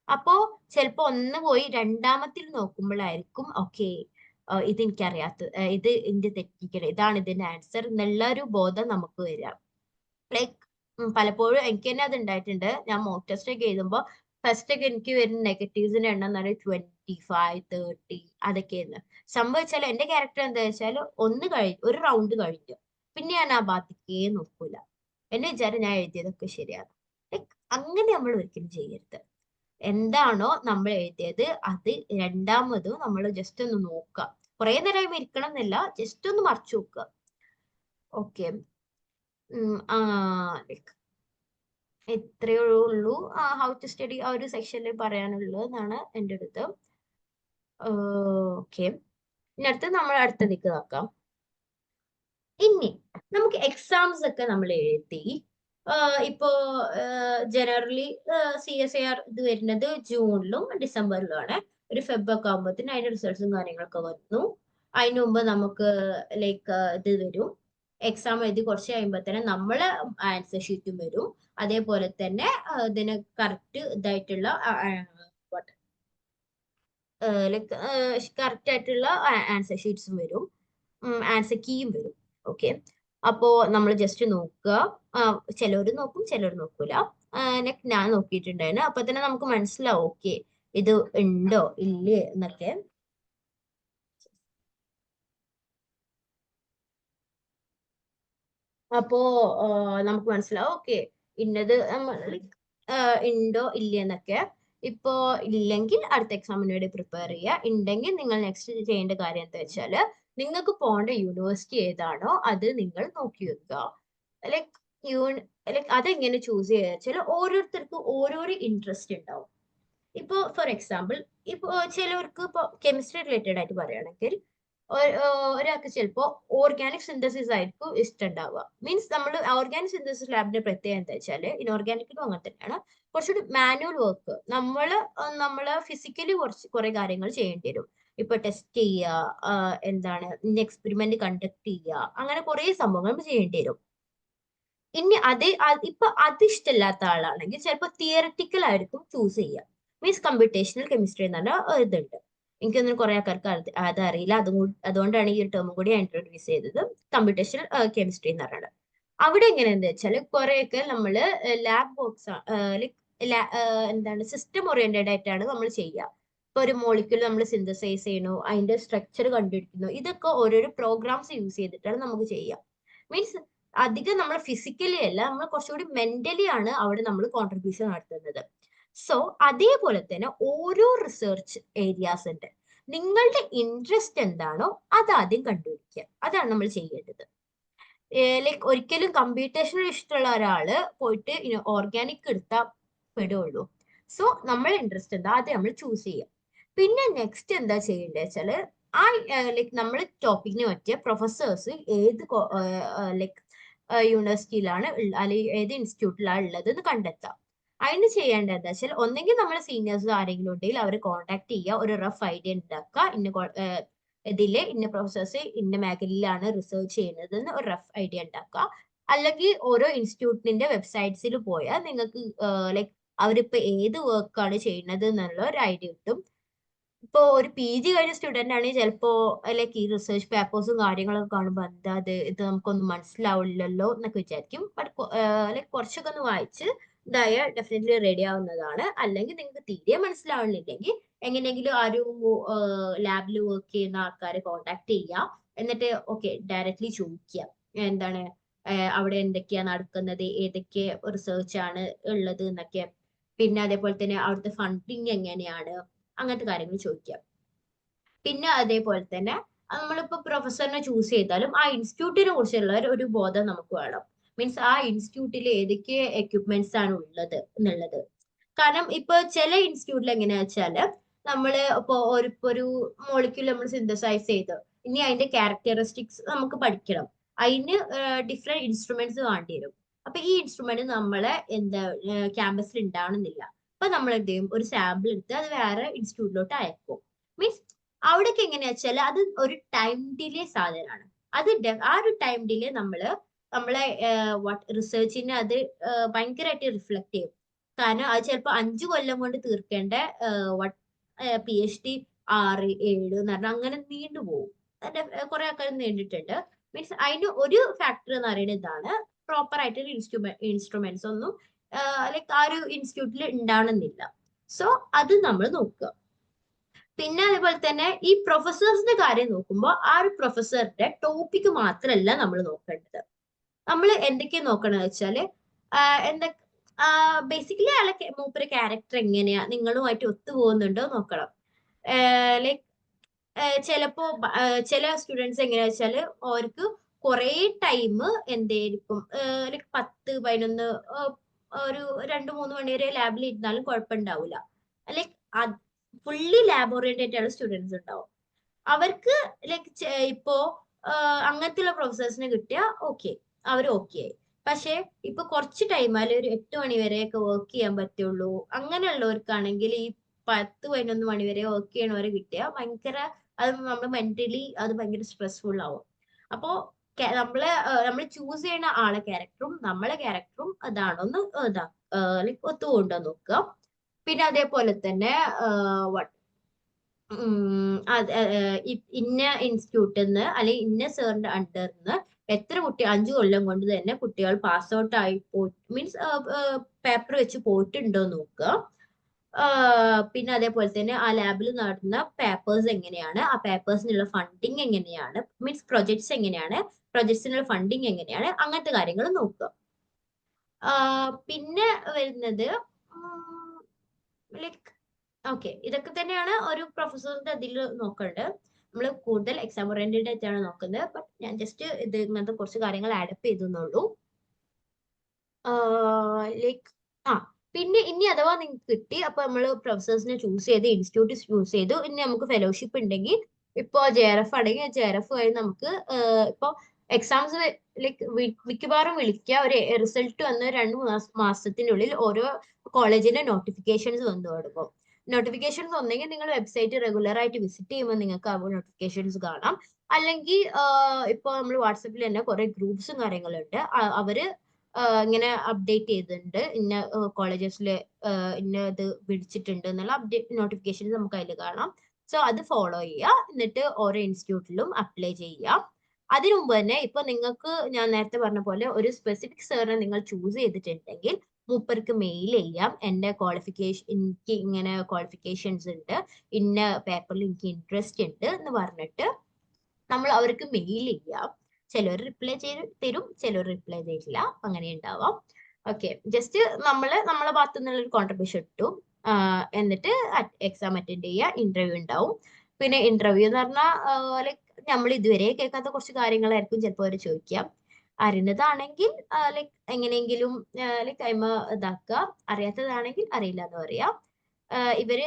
അപ്പോ ചിലപ്പോ ഒന്ന് പോയി 2ാമത്തിൽ നോക്കുമ്പോഴായിരിക്കും ഓക്കെ ഇത് എനിക്കറിയാത്ത, ഇത് എന്റെ തെറ്റിക്കണേ, ഇതാണ് ഇതിന്റെ ആൻസർ എന്നുള്ള ഒരു ബോധം നമുക്ക് വരാം. ലൈക്ക് പലപ്പോഴും എനിക്ക് തന്നെ അത് ഉണ്ടായിട്ടുണ്ട്. ഞാൻ മോക്ക് ടെസ്റ്റ് ഒക്കെ എഴുതുമ്പോൾ ഫസ്റ്റ് ഒക്കെ എനിക്ക് വരുന്ന നെഗറ്റീവ്സിന്റെ എണ്ണം എന്ന് പറയുന്നത് 25, 30 അതൊക്കെയായിരുന്നു. സംഭവിച്ചാൽ എന്റെ ക്യാരക്ടർ എന്താ വെച്ചാൽ ഒരു റൗണ്ട് കഴിഞ്ഞു പിന്നെ ഞാൻ ആ ഭാഗത്തേക്കേ നോക്കൂല. എന്നെ വിചാരം ഞാൻ എഴുതിയതൊക്കെ ശരിയാണ്. ലൈക്ക് അങ്ങനെ നമ്മൾ ഒരിക്കലും ചെയ്യരുത്. എന്താണോ നമ്മൾ എഴുതിയത് അത് 2ാമതും നമ്മൾ ജസ്റ്റ് ഒന്ന് നോക്കുക. കുറെ നേരം ഇരിക്കണം എന്നില്ല, ജസ്റ്റ് ഒന്ന് മറിച്ചു നോക്കുക. ഓക്കെ, ലൈക്ക് ഇത്രയേ ഉള്ളൂ ഹൗ ടു സ്റ്റഡി ആ ഒരു സെക്ഷനിൽ പറയാനുള്ളത് എന്നാണ് എൻ്റെ അടുത്ത്. ഓക്കെ, ഇനി അടുത്ത് നമ്മൾ അടുത്തതിലേക്ക് നോക്കാം. ഇനി നമുക്ക് എക്സാംസ് ഒക്കെ നമ്മൾ എഴുതി. ഇപ്പോ ജനറലി CSIR ഇത് വരുന്നത് ജൂണിലും ഡിസംബറിലുമാണ്. ഒരു ഫെബ് ഒക്കെ ആകുമ്പോഴത്തേന് അതിന്റെ റിസൾട്ട്സും കാര്യങ്ങളൊക്കെ വന്നു. അതിന് മുമ്പ് നമുക്ക് ലൈക്ക് ഇത് വരും, എക്സാം എഴുതി കുറച്ച് കഴിയുമ്പോൾ തന്നെ നമ്മളെ ആൻസർ ഷീറ്റും വരും. അതേപോലെ തന്നെ ഇതിന് കറക്റ്റ് ഇതായിട്ടുള്ള ലൈക്ക് കറക്റ്റ് ആയിട്ടുള്ള ആൻസർ ഷീറ്റ്സും വരും, ആൻസർ കീയും വരും. ഓക്കെ, അപ്പോ നമ്മൾ ജസ്റ്റ് നോക്കുക. ചിലവർ നോക്കും, ചിലവർ നോക്കൂല. ഞാൻ നോക്കിയിട്ടുണ്ടായിരുന്നു. അപ്പൊ തന്നെ നമുക്ക് മനസ്സിലാവും ഓക്കെ ഇത് ഉണ്ടോ ഇല്ലേ എന്നൊക്കെ. അപ്പോ നമുക്ക് മനസ്സിലാവും ഓക്കെ ഇന്നത് ഉണ്ടോ ഇല്ലെന്നൊക്കെ. ഇപ്പോ ഇല്ലെങ്കിൽ അടുത്ത എക്സാമിന് വേണ്ടി പ്രിപ്പയർ ചെയ്യുക. ഉണ്ടെങ്കിൽ നിങ്ങൾ നെക്സ്റ്റ് ചെയ്യേണ്ട കാര്യം എന്താ വെച്ചാല് നിങ്ങൾക്ക് പോകേണ്ട യൂണിവേഴ്സിറ്റി ഏതാണോ അത് നിങ്ങൾ നോക്കി വെക്കുക. ലൈക്ക് ലൈക്ക് അതെങ്ങനെ ചൂസ് ചെയ്യുക വെച്ചാൽ ഓരോരുത്തർക്കും ഓരോരോ ഇൻട്രസ്റ്റ് ഉണ്ടാവും. ഇപ്പോ ഫോർ എക്സാമ്പിൾ ഇപ്പോ ചിലവർക്ക് ഇപ്പോ കെമിസ്ട്രി റിലേറ്റഡ് ആയിട്ട് പറയുകയാണെങ്കിൽ ഒരാൾക്ക് ചിലപ്പോ ഓർഗാനിക് സിന്തസിസ് ആയിരിക്കും ഇഷ്ടമുണ്ടാവുക. മീൻസ് നമ്മൾ ഓർഗാനിക് ലാബിന്റെ പ്രത്യേകത എന്താ വെച്ചാല് ഇൻഓർഗാനിക്കിലും അങ്ങനെ തന്നെയാണ്, കുറച്ചുകൂടി മാനുവൽ വർക്ക്. നമ്മള് ഫിസിക്കലി കുറെ കാര്യങ്ങൾ ചെയ്യേണ്ടി വരും. ഇപ്പൊ ടെസ്റ്റ് ചെയ്യുക, എന്താണ് എക്സ്പെരിമെന്റ് കണ്ടക്ട് ചെയ്യുക, അങ്ങനെ കുറെ സംഭവങ്ങൾ ചെയ്യേണ്ടി വരും. ഇനി ഇപ്പൊ അത് ഇഷ്ടമില്ലാത്ത ആളാണെങ്കിൽ ചിലപ്പോൾ തിയററ്റിക്കൽ ആയിരിക്കും ചൂസ് ചെയ്യുക. മീൻസ് കമ്പ്യൂട്ടേഷണൽ കെമിസ്ട്രി എന്ന് പറഞ്ഞ ഇതുണ്ട്. എനിക്കൊന്നും കുറെ ആൾക്കാർക്ക് അതറിയില്ല. അതുകൊണ്ടാണ് ഈ ഒരു ടേമും കൂടി ഇൻട്രൊഡ്യൂസ് ചെയ്തത്, കമ്പ്യൂട്ടേഷണൽ കെമിസ്ട്രി എന്ന് പറയുന്നത്. അവിടെ എങ്ങനെയാന്ന് വെച്ചാൽ കുറെയൊക്കെ നമ്മള് ലാബ് വർക്ക്സ് എന്താണ് സിസ്റ്റം ഓറിയന്റഡ് ആയിട്ടാണ് നമ്മൾ ചെയ്യുക. ഇപ്പൊ ഒരു മോളിക്യൂൾ നമ്മൾ സിന്തസൈസ് ചെയ്യണു, അതിന്റെ സ്ട്രക്ചർ കണ്ടുപിടിക്കുന്നു, ഇതൊക്കെ ഓരോരോ പ്രോഗ്രാംസ് യൂസ് ചെയ്തിട്ടാണ് നമുക്ക് ചെയ്യുക. മീൻസ് അധികം നമ്മൾ ഫിസിക്കലി അല്ല, നമ്മൾ കുറച്ചുകൂടി മെന്റലി ആണ് അവിടെ നമ്മൾ കോൺട്രിബ്യൂഷൻ നടത്തുന്നത്. സോ അതേപോലെ തന്നെ ഓരോ റിസർച്ച് ഏരിയാസ് ഉണ്ട്. നിങ്ങളുടെ ഇൻട്രസ്റ്റ് എന്താണോ അത് ആദ്യം കണ്ടുപിടിക്കുക. അതാണ് നമ്മൾ ചെയ്യേണ്ടത്. ലൈക്ക് ഒരിക്കലും കമ്പ്യൂട്ടേഷണൽ ഇഷ്ടമുള്ള ഒരാള് പോയിട്ട് ഓർഗാനിക് എടുത്താൽ പെടുള്ളൂ. സോ നമ്മളെ ഇൻട്രസ്റ്റ് എന്താ അത് നമ്മൾ ചൂസ് ചെയ്യാം. പിന്നെ നെക്സ്റ്റ് എന്താ ചെയ്യേണ്ടത് വെച്ചാല് ലൈക്ക് നമ്മൾ ടോപ്പിക്കിന് പറ്റിയ പ്രൊഫസേഴ്സ് ഏത് ലൈക്ക് യൂണിവേഴ്സിറ്റിയിലാണ് അല്ലെങ്കിൽ ഏത് ഇൻസ്റ്റിറ്റ്യൂട്ടിലാണ് ഉള്ളത് എന്ന് കണ്ടെത്താം. അതിന് ചെയ്യേണ്ടത് എന്താ വെച്ചാൽ ഒന്നെങ്കിൽ നമ്മളെ സീനിയേഴ്സ് ആരെങ്കിലും ഉണ്ടെങ്കിൽ അവരെ കോൺടാക്ട് ചെയ്യുക, ഒരു റഫ് ഐഡിയ ഉണ്ടാക്കുക. ഇതിലെ ഇന്ന പ്രൊഫസേഴ്സ് ഇന്ന മേഖലയിലാണ് റിസർച്ച് ചെയ്യുന്നത് എന്ന് ഒരു റഫ് ഐഡിയ ഉണ്ടാക്കുക. അല്ലെങ്കിൽ ഓരോ ഇൻസ്റ്റിറ്റ്യൂട്ടിന്റെ വെബ്സൈറ്റ്സിൽ പോയാൽ നിങ്ങൾക്ക് ലൈക്ക് അവരിപ്പോ ഏത് വർക്കാണ് ചെയ്യുന്നത് എന്നുള്ള ഒരു ഐഡിയ കിട്ടും. ഇപ്പൊ ഒരു PG കഴിഞ്ഞ സ്റ്റുഡന്റ് ആണെങ്കിൽ ചിലപ്പോ ലൈക്ക് ഈ റിസർച്ച് പേപ്പേഴ്സും കാര്യങ്ങളൊക്കെ കാണുമ്പോൾ എന്താ ഇത് നമുക്കൊന്നും മനസ്സിലാവില്ലല്ലോ എന്നൊക്കെ വിചാരിക്കും. ബട്ട് ലൈക്ക് കുറച്ചൊക്കെ ഒന്ന് വായിച്ച് ഇതായ ഡെഫിനറ്റ്ലി റെഡി ആവുന്നതാണ്. അല്ലെങ്കിൽ നിങ്ങൾക്ക് തീരെ മനസ്സിലാവുന്നില്ലെങ്കിൽ എങ്ങനെയെങ്കിലും ആ ഒരു ലാബിൽ വർക്ക് ചെയ്യുന്ന ആൾക്കാരെ കോൺടാക്ട് ചെയ്യുക. എന്നിട്ട് ഓക്കെ ഡയറക്ട്ലി ചോദിക്കുക എന്താണ് അവിടെ എന്തൊക്കെയാ നടക്കുന്നത്, ഏതൊക്കെ റിസർച്ച് ആണ് ഉള്ളത് എന്നൊക്കെ. പിന്നെ അതേപോലെ തന്നെ അവിടുത്തെ ഫണ്ടിങ് എങ്ങനെയാണ്, അങ്ങനത്തെ കാര്യങ്ങൾ ചോദിക്കാം. പിന്നെ അതേപോലെ തന്നെ നമ്മളിപ്പോ പ്രൊഫസറിനെ ചൂസ് ചെയ്താലും ആ ഇൻസ്റ്റിറ്റ്യൂട്ടിനെ കുറിച്ചുള്ള ഒരു ബോധം നമുക്ക് വേണം. മീൻസ് ആ ഇൻസ്റ്റിറ്റ്യൂട്ടിൽ ഏതൊക്കെ എക്യുപ്മെന്റ്സ് ആണ് ഉള്ളത് എന്നുള്ളത്. കാരണം ഇപ്പൊ ചില ഇൻസ്റ്റിറ്റ്യൂട്ടിൽ എങ്ങനെയാ വെച്ചാല് നമ്മള് ഇപ്പൊ ഒരു മോളിക്യൂൾ നമ്മൾ സിന്തസൈസ് ചെയ്ത് ഇനി അതിന്റെ ക്യാരക്ടറിസ്റ്റിക്സ് നമുക്ക് പഠിക്കണം. അതിന് ഡിഫറെന്റ് ഇൻസ്ട്രുമെന്റ്സ് വേണ്ടി വരും. അപ്പൊ ഈ ഇൻസ്ട്രുമെന്റ് നമ്മളെ ക്യാമ്പസിൽ ഉണ്ടാവണമെന്നില്ല. അപ്പൊ നമ്മൾ എന്ത് ചെയ്യും, ഒരു സാമ്പിൾ എടുത്ത് അത് വേറെ ഇൻസ്റ്റിറ്റ്യൂട്ടിലോട്ട് അയക്കും. മീൻസ് അവിടേക്ക് എങ്ങനെയാ വെച്ചാൽ അത് ഒരു ടൈം ഡിലേ സാധനമാണ്. ആ ഒരു ടൈം ഡിലേ നമ്മളെ റിസർച്ചിനെ അത് ഭയങ്കരമായിട്ട് റിഫ്ലക്ട് ചെയ്യും. കാരണം അത് ചിലപ്പോൾ 5 കൊല്ലം കൊണ്ട് തീർക്കേണ്ട PhD 6, 7 എന്ന് പറഞ്ഞാൽ അങ്ങനെ നീണ്ടുപോകും. കുറെ ആൾക്കാർ നീണ്ടിട്ടുണ്ട്. മീൻസ് അതിന് ഒരു ഫാക്ടർ എന്ന് പറയുന്നത് ഇതാണ്, പ്രോപ്പർ ആയിട്ടുള്ള ഇൻസ്ട്രുമെന്റ്സ് ഒന്നും ലൈക്ക് ആ ഒരു ഇൻസ്റ്റിറ്റ്യൂട്ടിൽ ഉണ്ടാവണമെന്നില്ല. സോ അത് നമ്മൾ നോക്കുക. പിന്നെ അതേപോലെ തന്നെ ഈ പ്രൊഫസേഴ്സിന്റെ കാര്യം നോക്കുമ്പോൾ ആ ഒരു പ്രൊഫസറിന്റെ ടോപ്പിക് മാത്രമല്ല നമ്മൾ നോക്കേണ്ടത്. നമ്മൾ എന്തൊക്കെയാ നോക്കണമെന്ന് വെച്ചാല് ബേസിക്കലി മൂപ്പര് ക്യാരക്ടർ എങ്ങനെയാ നിങ്ങളുമായിട്ട് ഒത്തുപോകുന്നുണ്ടോ നോക്കണം. ലൈക്ക് ചിലപ്പോ ചില സ്റ്റുഡൻസ് എങ്ങനെയാ വെച്ചാല് അവർക്ക് കുറെ ടൈം എന്തായിരിക്കും ലൈക്ക് 10, 11 ഒരു 2-3 മണി വരെ ലാബിൽ ഇരുന്നാലും കുഴപ്പമുണ്ടാവില്ല. ലൈക്ക് ഫുള്ളി ലാബ് ഓറിയന്റഡ് ആയിട്ടുള്ള സ്റ്റുഡൻസ് ഉണ്ടാവും. അവർക്ക് ലൈക്ക് ഇപ്പോ അങ്ങനത്തെ പ്രൊഫസേഴ്സിനെ കിട്ടിയാൽ ഓക്കെ, അവർ ഓക്കെ ആയി. പക്ഷെ ഇപ്പൊ കുറച്ച് ടൈം ആയാലും ഒരു 8 മണി വരെയൊക്കെ വർക്ക് ചെയ്യാൻ പറ്റുള്ളൂ. അങ്ങനെയുള്ളവർക്കാണെങ്കിൽ ഈ 10-11 മണി വരെ വർക്ക് ചെയ്യണവരെ കിട്ടിയാൽ ഭയങ്കര അത് നമ്മൾ മെന്റലി അത് ഭയങ്കര സ്ട്രെസ്ഫുൾ ആവും. അപ്പോ നമ്മൾ ചൂസ് ചെയ്യുന്ന ആളെ ക്യാരക്ടറും നമ്മളെ ക്യാരക്ടറും അതാണോ ഒന്ന് ലൈക്ക് ഒത്തുകൊണ്ടു നോക്കുക. പിന്നെ അതേപോലെ തന്നെ ഇന്ന ഇൻസ്റ്റിറ്റ്യൂട്ടിൽ നിന്ന് അല്ലെങ്കിൽ ഇന്ന സാറിന്റെ അണ്ടറിൽ നിന്ന് എത്ര കുട്ടി 5 കൊല്ലം കൊണ്ട് തന്നെ കുട്ടികൾ പാസ് ഔട്ട് ആയി മീൻസ് പേപ്പർ വെച്ച് പോയിട്ടുണ്ടോ നോക്കുക. പിന്നെ അതേപോലെ തന്നെ ആ ലാബിൽ നടന്ന പേപ്പേഴ്സ് എങ്ങനെയാണ്, ആ പേപ്പേഴ്സിനുള്ള ഫണ്ടിങ് എങ്ങനെയാണ്, മീൻസ് പ്രൊജക്ട്സ് എങ്ങനെയാണ്, പ്രൊജക്ട്സിനുള്ള ഫണ്ടിങ് എങ്ങനെയാണ്, അങ്ങനത്തെ കാര്യങ്ങൾ നോക്കുക. പിന്നെ വരുന്നത് ലൈക്ക് ഓക്കെ, ഇതൊക്കെ തന്നെയാണ് ഒരു പ്രൊഫസറിന്റെ അതിൽ നോക്കേണ്ടത്. നമ്മൾ കൂടുതൽ എക്സാം ഓറിയന്റഡ് ആയിട്ടാണ് നോക്കുന്നത്. ബട്ട് ഞാൻ ജസ്റ്റ് ഇങ്ങനത്തെ കുറച്ച് കാര്യങ്ങൾ ആഡപ്പ് ചെയ്തെന്നുള്ളൂ. ലൈക്ക് പിന്നെ ഇനി അഥവാ നിങ്ങൾക്ക് കിട്ടി, അപ്പൊ നമ്മൾ പ്രൊഫസേഴ്സിനെ ചൂസ് ചെയ്ത് ഇൻസ്റ്റിറ്റ്യൂട്ട് ചൂസ് ചെയ്തു. ഇനി നമുക്ക് ഫെലോഷിപ്പ് ഉണ്ടെങ്കിൽ ഇപ്പൊ JRF ആണെങ്കിൽ JRF വഴി നമുക്ക് ഇപ്പൊ എക്സാംസ് ലൈക്ക് മിക്കവാറും വിളിക്കുക. ഒരു റിസൾട്ട് വന്ന് 2 മാസത്തിനുള്ളിൽ ഓരോ കോളേജിന്റെ നോട്ടിഫിക്കേഷൻസ് വന്നു തുടങ്ങും. നോട്ടിഫിക്കേഷൻസ് ഒന്നെങ്കിൽ നിങ്ങൾ വെബ്സൈറ്റ് റെഗുലർ ആയിട്ട് വിസിറ്റ് ചെയ്യുമ്പോൾ നിങ്ങൾക്ക് ആ നോട്ടിഫിക്കേഷൻസ് കാണാം. അല്ലെങ്കിൽ ഇപ്പൊ നമ്മൾ വാട്സപ്പിൽ തന്നെ കുറെ ഗ്രൂപ്പ്സും കാര്യങ്ങളുണ്ട്. അവര് ഇങ്ങനെ അപ്ഡേറ്റ് ചെയ്തിട്ടുണ്ട്, ഇന്ന കോളേജസിൽ ഇന്ന ഇത് വിളിച്ചിട്ടുണ്ട് എന്നുള്ള അപ്ഡേറ്റ് നോട്ടിഫിക്കേഷൻ നമുക്ക് അതിൽ കാണാം. സോ അത് ഫോളോ ചെയ്യുക, എന്നിട്ട് ഓരോ ഇൻസ്റ്റിറ്റ്യൂട്ടിലും അപ്ലൈ ചെയ്യുക. അതിനു മുമ്പ് തന്നെ ഇപ്പൊ നിങ്ങൾക്ക് ഞാൻ നേരത്തെ പറഞ്ഞ പോലെ ഒരു സ്പെസിഫിക് സാറിനെ നിങ്ങൾ ചൂസ് ചെയ്തിട്ടുണ്ടെങ്കിൽ മൂപ്പർക്ക് മെയിൽ ചെയ്യാം. എന്റെ ക്വാളിഫിക്കേഷൻ, എനിക്ക് ഇങ്ങനെ ക്വാളിഫിക്കേഷൻസ് ഉണ്ട്, ഇന്ന പേപ്പറിൽ എനിക്ക് ഇൻട്രസ്റ്റ് ഉണ്ട് എന്ന് പറഞ്ഞിട്ട് നമ്മൾ അവർക്ക് മെയിൽ ചെയ്യാം. ചിലർ റിപ്ലൈ തരും, ചിലർ റിപ്ലൈ തരില്ല, അങ്ങനെ ഉണ്ടാവാം. ഓക്കെ, ജസ്റ്റ് നമ്മളെ ഭാഗത്തു നിന്നുള്ള ഒരു കോൺട്രിബ്യൂഷൻ ഇട്ടു. എന്നിട്ട് എക്സാം അറ്റൻഡ് ചെയ്യുക, ഇന്റർവ്യൂ ഉണ്ടാവും. പിന്നെ ഇന്റർവ്യൂ എന്ന് പറഞ്ഞാൽ ലൈക്ക് നമ്മൾ ഇതുവരെ കേൾക്കാത്ത കുറച്ച് കാര്യങ്ങളായിരിക്കും ചിലപ്പോൾ അവർ ചോദിക്കാം. അറിയുന്നതാണെങ്കിൽ ലൈക്ക് എങ്ങനെയെങ്കിലും ലൈക്ക് ഇതാക്കുക, അറിയാത്തതാണെങ്കിൽ അറിയില്ല എന്ന് പറയാം. ഇവര്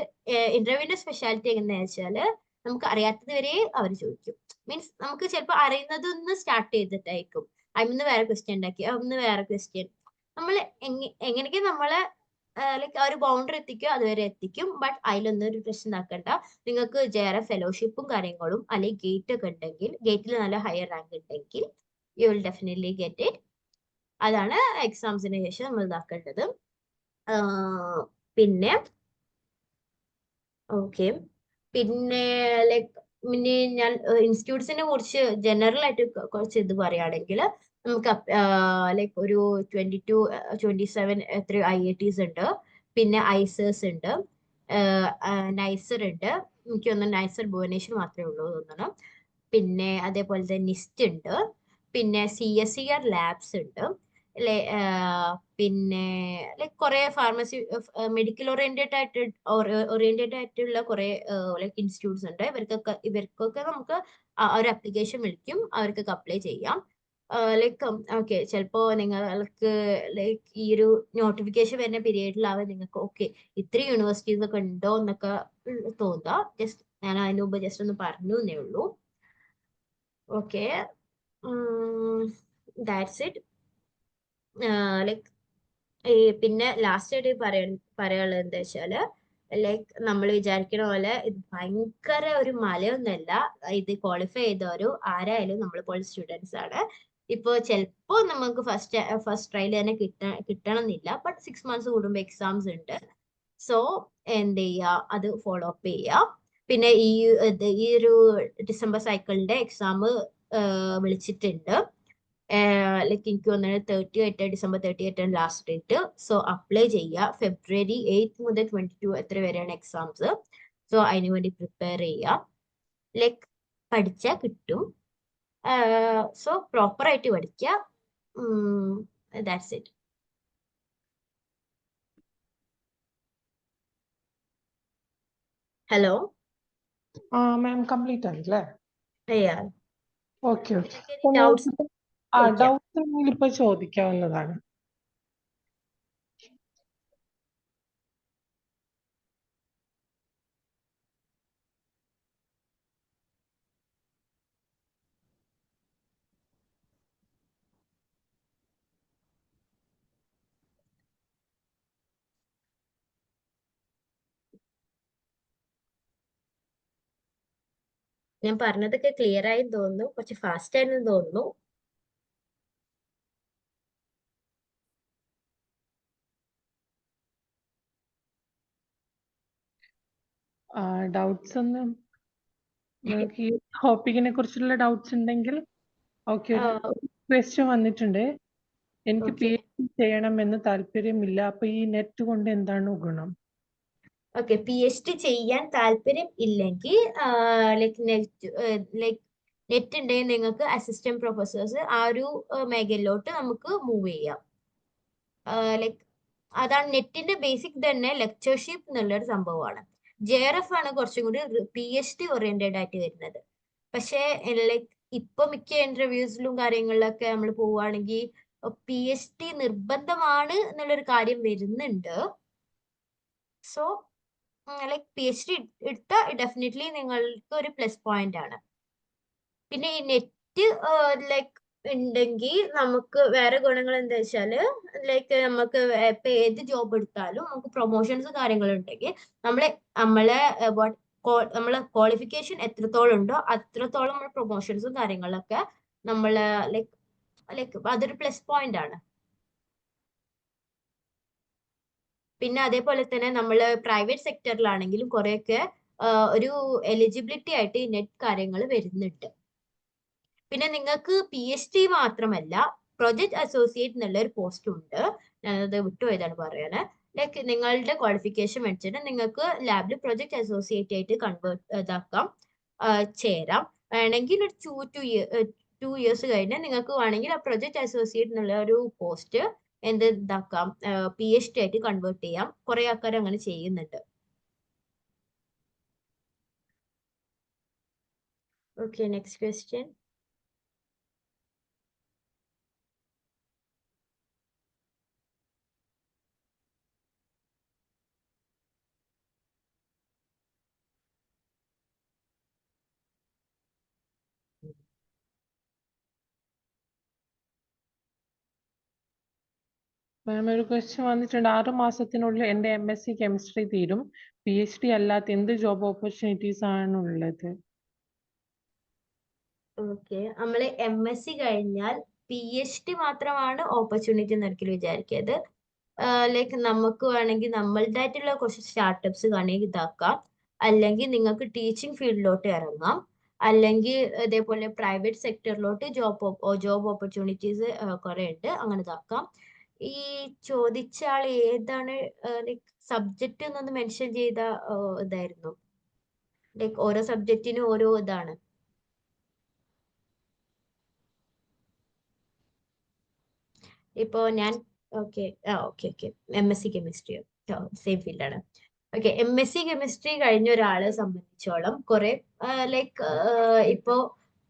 ഇന്റർവ്യൂവിന്റെ സ്പെഷ്യാലിറ്റി എങ്ങനെയാ വെച്ചാല് നമുക്ക് അറിയാത്തത് വരെ അവർ ചോദിക്കും. മീൻസ് നമുക്ക് ചിലപ്പോൾ അറിയുന്നതൊന്ന് സ്റ്റാർട്ട് ചെയ്തിട്ടായിരിക്കും അതിന് വേറെ ക്വസ്റ്റ്യൻ ഉണ്ടാക്കി, ഒന്ന് വേറെ ക്വസ്റ്റ്യൻ. നമ്മൾ എങ്ങനെയൊക്കെ നമ്മളെ ലൈക്ക് ആ ഒരു ബൗണ്ടറി എത്തിക്കോ അതുവരെ എത്തിക്കും. ബട്ട് അതിലൊന്നും ഒരു പ്രശ്നം ആക്കണ്ട. നിങ്ങൾക്ക് JRF ഫെലോഷിപ്പും കാര്യങ്ങളും അല്ലെങ്കിൽ ഗേറ്റ് ഒക്കെ ഉണ്ടെങ്കിൽ, ഗേറ്റിൽ നല്ല ഹയർ റാങ്ക് ഉണ്ടെങ്കിൽ you will definitely get it. അതാണ് എക്സാംസിന് ശേഷം നമ്മൾ ഇതാക്കേണ്ടത്. പിന്നെ ഓക്കെ, പിന്നെ ലൈക്ക് പിന്നെ ഞാൻ ഇൻസ്റ്റിറ്റ്യൂട്ട്സിനെ കുറിച്ച് ജനറൽ ആയിട്ട് കുറച്ച് ഇത് പറയുകയാണെങ്കിൽ നമുക്ക് ലൈക്ക് ഒരു 22-27 എത്ര IITs ഉണ്ട്. പിന്നെ ഐസേഴ്സ് ഉണ്ട്, നൈസർ ഉണ്ട്. എനിക്ക് തോന്നുന്നു നൈസർ ഭുവനേശ്വർ മാത്രമേ ഉള്ളൂ തോന്നണം. പിന്നെ അതേപോലെ തന്നെ NIST ഉണ്ട്. പിന്നെ CSER ലാബ്സ് ഉണ്ട്. പിന്നെ ലൈക്ക് കുറെ ഫാർമസി മെഡിക്കൽ ഓറിയന്റഡ് ആയിട്ടുള്ള കുറെ ലൈക്ക് ഇൻസ്റ്റിറ്റ്യൂട്ട്സ് ഉണ്ട്. ഇവർക്കൊക്കെ നമുക്ക് ഒരു അപ്ലിക്കേഷൻ വിളിക്കും, അവർക്കൊക്കെ അപ്ലൈ ചെയ്യാം. ലൈക്ക് ഓക്കെ, ചിലപ്പോ നിങ്ങൾക്ക് ലൈക്ക് ഈ ഒരു നോട്ടിഫിക്കേഷൻ വരുന്ന പീരീഡിലാവും നിങ്ങൾക്ക് ഓക്കെ ഇത്രയും യൂണിവേഴ്സിറ്റീസ് ഒക്കെ ഉണ്ടോ എന്നൊക്കെ തോന്നുക. ജസ്റ്റ് ഞാൻ അതിന് മുമ്പ് ജസ്റ്റ് ഒന്ന് പറഞ്ഞു എന്നേ ഉള്ളൂ. Okay, that's it. ലൈക്ക് പിന്നെ ലാസ്റ്റ് ആയിട്ട് പറയാനുള്ളത് എന്താ വെച്ചാല് ലൈക്ക് നമ്മൾ വിചാരിക്കണ പോലെ ഇത് ഭയങ്കര ഒരു മലയൊന്നല്ല. ഇത് ക്വാളിഫൈ ചെയ്തവരോ ആരായാലും നമ്മളെ പോലെ സ്റ്റുഡൻസ് ആണ്. ഇപ്പൊ ചിലപ്പോ നമുക്ക് ഫസ്റ്റ് ട്രയൽ തന്നെ കിട്ടണം എന്നില്ല. ബട്ട് 6 months കൂടുമ്പോ എക്സാംസ് ഉണ്ട്. സോ എന്ത് ചെയ്യുക, അത് ഫോളോ അപ്പ് ചെയ്യുക. പിന്നെ ഈ ഒരു ഡിസംബർ സൈക്കിളിന്റെ എക്സാം വിളിച്ചിട്ടുണ്ട്. ലൈക്ക് എനിക്ക് തോന്നുന്നത് December 30 last date. So apply ചെയ്യുക. February 8 മുതൽ 22 എത്ര വരെയാണ് എക്സാംസ്. സോ അതിനു വേണ്ടി പ്രിപ്പയർ ചെയ്യുക. ലൈക്ക് പഠിച്ചാൽ കിട്ടും. സോ പ്രോപ്പർ ആയിട്ട് പഠിക്കുക. That's it. Hello, ma'am complete ആയില്ലേ? Okay okay. ഡൗട്ട്സ് ചോദിക്കാം. ഡൗട്ട്സ് ഉണ്ടെങ്കിൽ ഇപ്പൊ ചോദിക്കാവുന്നതാണ്. ഞാൻ പറഞ്ഞതൊക്കെ ക്ലിയർ ആയി തോന്നുന്നു, കുറച്ച് ഫാസ്റ്റ് ആയെന്ന് തോന്നുന്നു. ഡൗട്ട്സ് ഒന്നും നിങ്ങൾക്ക് ഈ ടോപ്പിക്കിനെ കുറിച്ചുള്ള ഡൗട്ട്സ് ഉണ്ടെങ്കിൽ ഓക്കെ. ഒരു ക്വസ്റ്റ്യൻ വന്നിട്ടുണ്ട്. എനിക്ക് ഓക്കെ PhD ചെയ്യണമെന്ന് താല്പര്യമില്ല, അപ്പൊ ഈ നെറ്റ് കൊണ്ട് എന്താണ് ഗുണം? ഓക്കെ PhD ചെയ്യാൻ താല്പര്യം ഇല്ലെങ്കിൽ ലൈക്ക് നെറ്റ് ഉണ്ടെങ്കിൽ നിങ്ങൾക്ക് അസിസ്റ്റന്റ് പ്രൊഫസേഴ്സ് ആ ഒരു മേഖലയിലോട്ട് നമുക്ക് മൂവ് ചെയ്യാം. ലൈക്ക് അതാണ് നെറ്റിന്റെ ബേസിക് തന്നെ, ലെക്ചർഷിപ്പ് എന്നുള്ളൊരു സംഭവമാണ്. JRF ആണ് കുറച്ചും കൂടി PhD ഓറിയന്റഡ് ആയിട്ട് വരുന്നത്. പക്ഷേ ലൈക്ക് ഇപ്പൊ മിക്ക ഇന്റർവ്യൂസിലും കാര്യങ്ങളിലൊക്കെ നമ്മൾ പോവുകയാണെങ്കിൽ PhD നിർബന്ധമാണ് എന്നുള്ളൊരു കാര്യം വരുന്നുണ്ട്. സോ ലൈക്ക് PhD എടുത്ത ഡെഫിനറ്റ്ലി നിങ്ങൾക്ക് ഒരു പ്ലസ് പോയിന്റ് ആണ്. പിന്നെ ഈ നെറ്റ് ലൈക്ക് ഉണ്ടെങ്കിൽ നമുക്ക് വേറെ ഗുണങ്ങൾ എന്താ വെച്ചാല്, ലൈക്ക് നമുക്ക് ഇപ്പൊ ഏത് ജോബ് എടുത്താലും നമുക്ക് പ്രൊമോഷൻസ് കാര്യങ്ങളുണ്ടെങ്കിൽ നമ്മളെ നമ്മളെ ക്വാളിഫിക്കേഷൻ എത്രത്തോളം ഉണ്ടോ അത്രത്തോളം നമ്മൾ പ്രൊമോഷൻസും കാര്യങ്ങളൊക്കെ നമ്മള് ലൈക്ക് അതൊരു പ്ലസ് പോയിന്റ് ആണ്. പിന്നെ അതേപോലെ തന്നെ നമ്മൾ പ്രൈവറ്റ് സെക്ടറിലാണെങ്കിലും കുറെയൊക്കെ ഒരു എലിജിബിലിറ്റി ആയിട്ട് ഈ നെറ്റ് കാര്യങ്ങൾ വരുന്നുണ്ട്. പിന്നെ നിങ്ങൾക്ക് PhD മാത്രമല്ല, പ്രൊജക്ട് അസോസിയേറ്റ് എന്നുള്ള ഒരു പോസ്റ്റ് ഉണ്ട്. ഞാനത് വിട്ടുപോയതാണ് പറയാന്. ലൈക്ക് നിങ്ങളുടെ ക്വാളിഫിക്കേഷൻ വെച്ചിട്ട് നിങ്ങൾക്ക് ലാബിൽ പ്രൊജക്ട് അസോസിയേറ്റ് ആയിട്ട് ചേരാം. വേണമെങ്കിൽ ഒരു 2 years കഴിഞ്ഞ് നിങ്ങൾക്ക് വേണമെങ്കിൽ ആ പ്രൊജക്ട് അസോസിയേറ്റ് എന്നുള്ള ഒരു പോസ്റ്റ് PhD ആയിട്ട് കൺവേർട്ട് ചെയ്യാം. കുറെ ആൾക്കാർ അങ്ങനെ ചെയ്യുന്നുണ്ട്. Okay, next question. മാം, ഒരു ക്വസ്റ്റ്യൻ വന്നിട്ടുണ്ട്. 6 മാസത്തിനുള്ളിൽ എൻ്റെ MSc കെമിസ്ട്രി തീരും. PhD അല്ലാത്ത എന്ത് ജോബ് ഓപ്പർച്യൂണിറ്റീസ് ആണ് ഉള്ളത്? ഓക്കെ, നമ്മള് MSc കഴിഞ്ഞാൽ PhD മാത്രമാണ് ഓപ്പർച്യൂണിറ്റി എന്നൊരിക്കലും വിചാരിക്കരുത്. ലൈക്ക് നമുക്ക് വേണമെങ്കിൽ നമ്മളുടേതായിട്ടുള്ള കുറച്ച് സ്റ്റാർട്ടപ്സ് വേണമെങ്കിൽ ഇതാക്കാം, അല്ലെങ്കിൽ നിങ്ങൾക്ക് ടീച്ചിങ് ഫീൽഡിലോട്ട് ഇറങ്ങാം, അല്ലെങ്കിൽ ഇതേപോലെ പ്രൈവറ്റ് സെക്ടറിലോട്ട് ജോബ് ഓപ്പർച്യൂണിറ്റീസ് കുറെ ഉണ്ട്, അങ്ങനെ ഇതാക്കാം. ഈ ചോദിച്ച ആൾ ഏതാണ് ലൈക്ക് സബ്ജക്റ്റ് എന്നൊന്ന് മെൻഷൻ ചെയ്ത ഇതായിരുന്നു. ലൈക്ക് ഓരോ സബ്ജക്റ്റിനും ഓരോ ഇതാണ്. ഇപ്പോ ഞാൻ ഓക്കെ MSc കെമിസ്ട്രി സെയിം ഫീൽഡാണ്. ഓക്കെ, MSc കെമിസ്ട്രി കഴിഞ്ഞ ഒരാളെ സംബന്ധിച്ചോളം കുറെ ലൈക്ക് ഇപ്പോ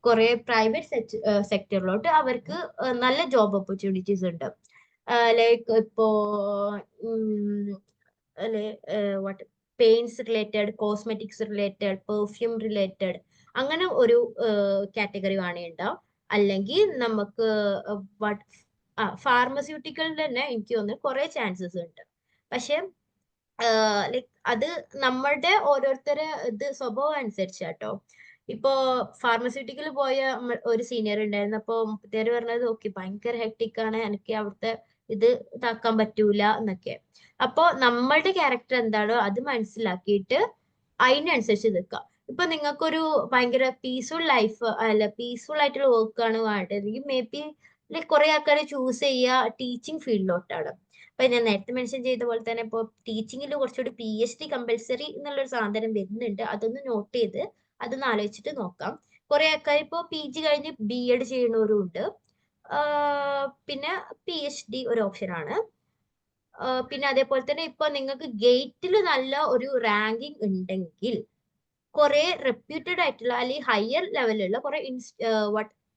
കുറെ പ്രൈവറ്റ് സെക്ടറിലോട്ട് അവർക്ക് നല്ല ജോബ് ഓപ്പർച്യൂണിറ്റീസ് ഉണ്ട്. ലൈക്ക് ഇപ്പോ what paints related, cosmetics related, perfume related, അങ്ങനെ ഒരു കാറ്റഗറി വേണേണ്ടാവും. അല്ലെങ്കിൽ നമുക്ക് ഫാർമസ്യൂട്ടിക്കലിൽ തന്നെ എനിക്ക് തോന്നുന്നു കുറെ ചാൻസസ് ഉണ്ട്. പക്ഷെ ലൈക്ക് അത് നമ്മളുടെ ഓരോരുത്തരെ സ്വഭാവം അനുസരിച്ചാട്ടോ. ഇപ്പോ ഫാർമസ്യൂട്ടിക്കൽ പോയ ഒരു സീനിയർ ഉണ്ടായിരുന്നു. അപ്പൊ മുപ്പത്തിയാറ് പറഞ്ഞത് ഓക്കെ ഭയങ്കര ഹെക്ടിക് ആണ്, എനിക്ക് അവിടുത്തെ ഇത് ഇതാക്കാൻ പറ്റൂല എന്നൊക്കെ. അപ്പോ നമ്മളുടെ ക്യാരക്ടർ എന്താണോ അത് മനസ്സിലാക്കിയിട്ട് അതിനനുസരിച്ച് നിൽക്കാം. ഇപ്പൊ നിങ്ങൾക്കൊരു ഭയങ്കര പീസ്ഫുൾ ലൈഫ് അല്ല, പീസ്ഫുൾ ആയിട്ടുള്ള വർക്ക് ആണ് വേണ്ടതെങ്കിൽ മേ ബി ലൈക്ക് കുറെ ആൾക്കാർ ചൂസ് ചെയ്യുക ടീച്ചിങ് ഫീൽഡിലോട്ടാണ്. അപ്പൊ ഞാൻ നേരത്തെ മെൻഷൻ ചെയ്ത പോലെ തന്നെ ഇപ്പൊ ടീച്ചിങ്ങിൽ കുറച്ചുകൂടി PhD കമ്പൽസറി എന്നുള്ളൊരു സാധനം വരുന്നുണ്ട്. അതൊന്ന് നോട്ട് ചെയ്ത് അതൊന്ന് ആലോചിച്ചിട്ട് നോക്കാം. കുറെ ആൾക്കാർ ഇപ്പോ PG കഴിഞ്ഞ് B.Ed ചെയ്യുന്നവരും ഉണ്ട്. പിന്നെ PhD ഒരു ഓപ്ഷനാണ്. പിന്നെ അതേപോലെ തന്നെ ഇപ്പൊ നിങ്ങൾക്ക് ഗേറ്റിൽ നല്ല ഒരു റാങ്കിങ് ഉണ്ടെങ്കിൽ കുറെ റെപ്യൂട്ടഡ് ആയിട്ടുള്ള അല്ലെങ്കിൽ ഹയർ ലെവലിലുള്ള കുറെ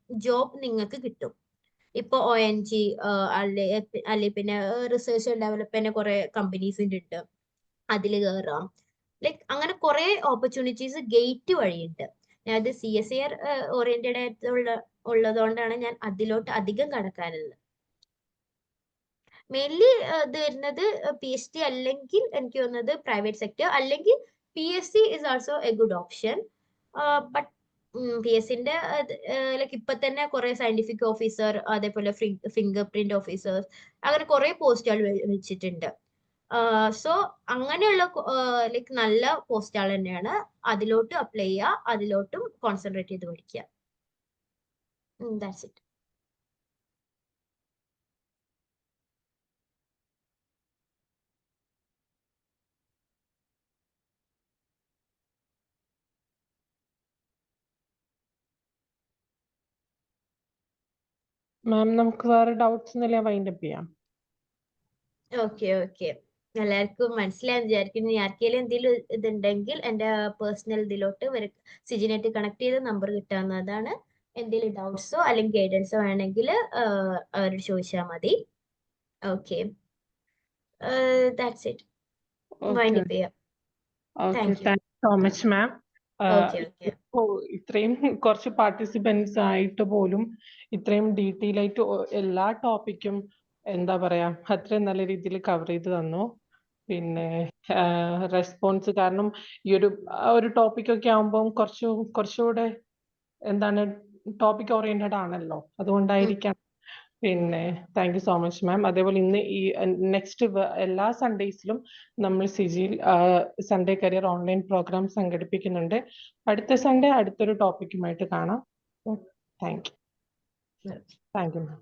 ജോബ് നിങ്ങൾക്ക് കിട്ടും. ഇപ്പൊ ONG അല്ലെ പിന്നെ റിസർച്ച് ആൻഡ് ഡെവലപ്മെന്റ് കുറെ കമ്പനീസിന്റെ ഉണ്ട്, അതിൽ കയറാം. ലൈക്ക് അങ്ങനെ കുറെ ഓപ്പർച്യൂണിറ്റീസ് ഗേറ്റ് വഴിയുണ്ട്. അത് CSIR ഓറിയന്റഡ് ഉള്ളതുകൊണ്ടാണ് ഞാൻ അതിലോട്ട് അധികം കടക്കാനുള്ളത്. മെയിൻലി ഇത് വരുന്നത് PhD അല്ലെങ്കിൽ എനിക്ക് തോന്നുന്നത് പ്രൈവറ്റ് സെക്ടർ അല്ലെങ്കിൽ PSC is also a good option. But PSന്റെ ലൈക്ക് ഇപ്പൊ തന്നെ കുറെ സയന്റിഫിക് ഓഫീസർ, അതേപോലെ ഫിംഗർ പ്രിന്റ് ഓഫീസേഴ്സ്, അങ്ങനെ കുറെ പോസ്റ്റുകൾ വെച്ചിട്ടുണ്ട്. സോ അങ്ങനെയുള്ള ലൈക്ക് നല്ല പോസ്റ്റുകൾ തന്നെയാണ്. അതിലോട്ട് അപ്ലൈ ചെയ്യുക, അതിലോട്ടും കോൺസെൻട്രേറ്റ് ചെയ്ത് പഠിക്കുക. That's it. മാം നമുക്ക് വേറെ ഡൗട്ട്സ് ഒന്നുമില്ല, വൈൻഡപ്പ് ചെയ്യാം. ഓക്കെ എല്ലാവർക്കും മനസ്സിലായെന്ന് വിചാരിക്കുന്നു. ഇനി ആർക്കെങ്കിലും എന്തെങ്കിലും ഇതുണ്ടെങ്കിൽ എൻ്റെ പേഴ്സണൽ ഇതിലോട്ട് സിജിനായിട്ട് കണക്ട് ചെയ്ത് നമ്പർ കിട്ടാവുന്നതാണ്. എന്തെങ്കിലും ഡൗട്ട്സോ അല്ലെങ്കിൽ ഗൈഡൻസോ വേണമെങ്കിൽ അവരോട് ചോദിച്ചാൽ മതി. Okay, that's it. വൈൻഡപ്പ് ചെയ്യാം. Okay, thank you. Thank you so much ma'am. Okay ഇത്രയും കുറച്ച് പാർട്ടിസിപ്പൻസ് ആയിട്ട് പോലും ഇത്രയും ഡീറ്റെയിൽ ആയിട്ട് എല്ലാ ടോപ്പിക്കും എന്താ പറയാ അത്രയും നല്ല രീതിയിൽ കവർ ചെയ്ത് തന്നു. പിന്നെ റെസ്പോൺസ്, കാരണം ഈ ഒരു ടോപ്പിക് ഒക്കെ ആകുമ്പോൾ കുറച്ചുകൂടെ എന്താണ് ടോപ്പിക് ഓറിയന്റഡ് ആണല്ലോ, അതുകൊണ്ടായിരിക്കാം. പിന്നെ thank you so much ma'am. അതേപോലെ ഇന്ന് ഈ നെക്സ്റ്റ് എല്ലാ സൺഡേസിലും നമ്മൾ സിജിയിൽ സൺഡേ കരിയർ ഓൺലൈൻ പ്രോഗ്രാം സംഘടിപ്പിക്കുന്നുണ്ട്. അടുത്ത സൺഡേ അടുത്തൊരു ടോപ്പിക്കുമായിട്ട് കാണാം. Thank you ma'am.